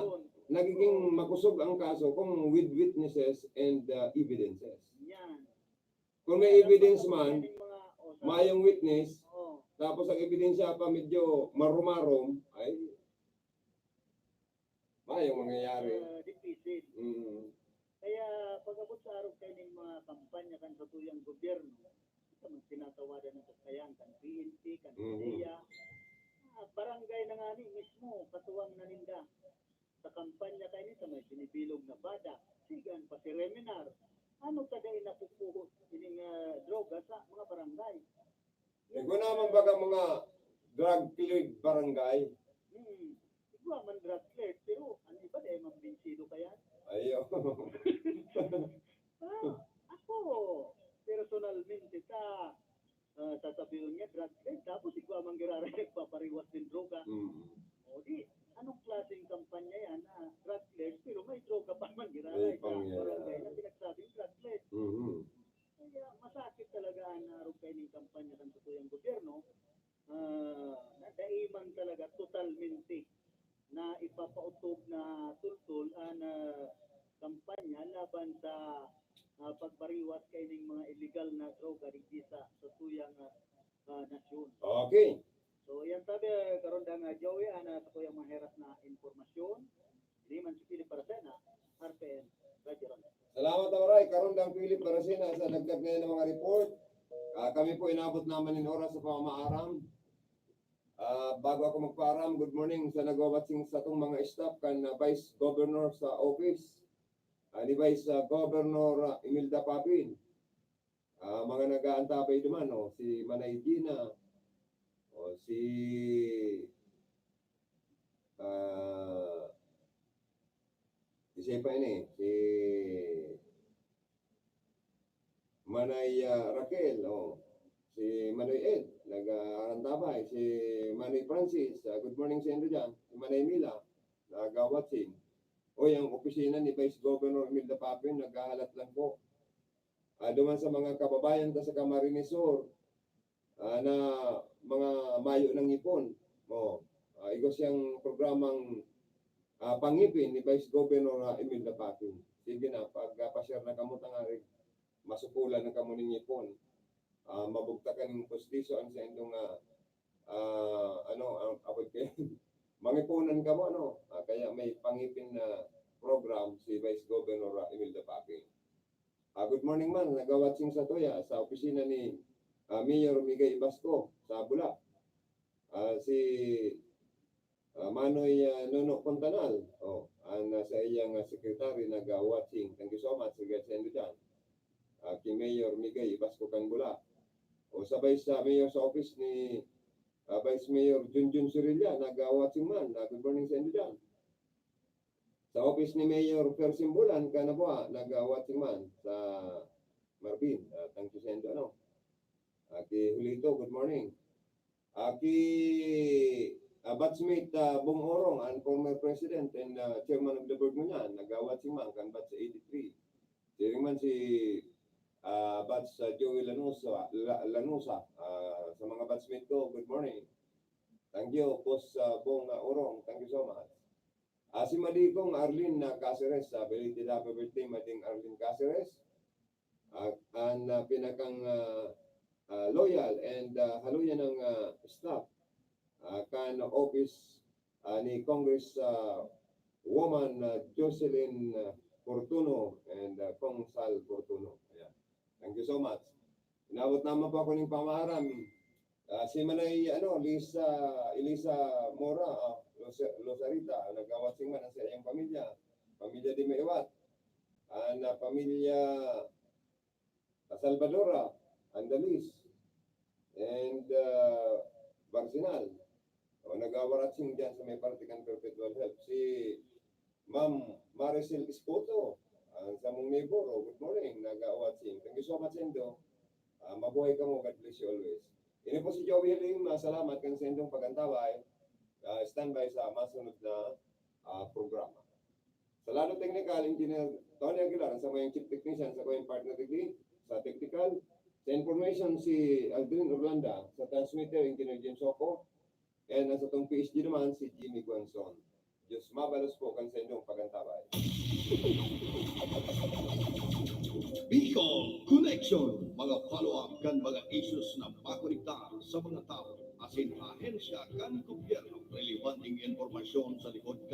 C: nagiging makusog ang kaso kung with witnesses and evidences.
J: yan.
C: Kung may evidence man,
J: Yung mga,
C: mayong witness,
J: oh,
C: tapos ang ebidensya pa medyo marumarom, ay mayong mangyayari.
J: difficile. Kaya pag-abot sa araw kayo ng mga kampanya kan sa tuyang gobyerno, ito man tinatawadan ng kasayan, kan PNP, kan PDEA, barangay na nga ni mismo, katuwang naninda. Sa kampanya kayo nito, may binibilog na bada, sigan pa si Reminar. Ano kada inapupuhot ining droga sa mga barangay?
C: Ikaw naman baga mga drug-cleared barangay.
J: Ikaw man drug clerk, pero ano iba dahil mambinsido kaya?
C: Ayaw.
J: Ako, personalmente sa sasabihin niya drug clerk, tapos ikaw man girara nagpapariwas din droga. O di, anong klaseng kampanya yan na drug clerk, pero may droga pa man girara
C: Ay,
J: sa
C: pangyayari.
J: barangay na pinagsabing drug clerk. Kaya masakit talaga ang naroon kayo ng kampanya ng tutuyang gobyerno na daiman talaga totalmente na ipapautog na tultul na kampanya laban sa pagbariwas kayo ng mga illegal na droga dito sa tuyang nasyon.
C: Okay.
J: So yan sabi karon dang Joey ana sa tuyang maheras na informasyon. Hindi man si Philip Parasena, RPN Radio Ronda.
C: Salamat Aray, karon dang Philip Barasina sa dagdag ngayon ng mga report. Kami po inabot naman in oras sa pamamaaram. Bago ako magpaaram, good morning sa nagwawatsing sa itong mga staff kan Vice Governor sa office. Ni Vice Governor Imelda Papin. Mga nag-aantabay naman, si Manay Gina, si pa ini, si Manay Raquel, si Manoy Ed, nag-aantabay, si Manoy Francis, good morning sa inyo dyan, si Manay Mila, nag-watching. Ang opisina ni Vice Governor Imelda Papin, naghahalat lang po. Duman sa mga kababayan sa Camarines Sur, na mga mayo ng ipon. Ito siyang programang pangipin ni Vice Governor Imelda Papin. Sige na, pag-pasyar na kamo tangari, masukulan na kamo ng ipon. Mabugtakan ng postiso ang sa indong abot kayo. Mangipunan ka mo, kaya may pangipin na program si Vice Governor Imelda Papin. Good morning man, nagawatsing sa Toya sa opisina ni Mayor Migay Basco sa Bula. Si Manoy Nono Pontanal, sa iyang secretary nag-watching. Thank you so much, sige sa inyo dyan. Kay Mayor Migay Basco kan Bula. Sabay sa Mayor sa office ni Vice Mayor Junjun Surilla, nag-watching man. Good morning sa inyo dyan. Sa office ni Mayor Persimbulan, Kanabua, nag-watching man sa Marvin. Thank you sa inyo. Kay Julito, good morning. Kay batchmate Bong Orong, ang former president and chairman of the board mo niyan, nag-watching man, kan batch 83. Siring man si batch Joey Lanusa, sa mga batchmate ko, good morning. Thank you, Boss Bong Orong, thank you so much. Si Madikong Arlene Caceres, belated happy birthday, Mading Arlene Caceres. Ang pinakang loyal and haluyan ng staff kan office ni Congress woman Jocelyn Fortuno and Kong Sal Fortuno. Ayan. Thank you so much. Inabot naman po ako ng pamaharam. Si Manay Elisa Mora, Losarita, nag-awatsing man sa iyang pamilya di Maiwat, pamilya Salvadora, Andalis, and Barsinal. Nag-awaratsing dyan sa may Partikan Perpetual Help. Si Ma'am Maricel Espoto, sa mong neighbor, good morning, nag-awatsing. Thank you so much, Endo. Mabuhay ka mo, God bless you always. Ini po si Joey Lim, salamat kan sa inyong pagantaway. Standby sa masunod na programa. Sa lalo technical, Engineer Tony Aguilar, sa mga chief technician, sa kanyang partner degree, sa technical, sa information si Aldrin Orlanda, sa transmitter, Engineer James Soco, and sa itong PSG naman, si Jimmy Guanzon. Diyos mabalos po kan sa inyong pagantaway.
B: Bicol Connection, mga follow-up kan mga issues na makonektar sa mga tao, asin ahensya kan gobyerno, relevanteng informasyon sa likod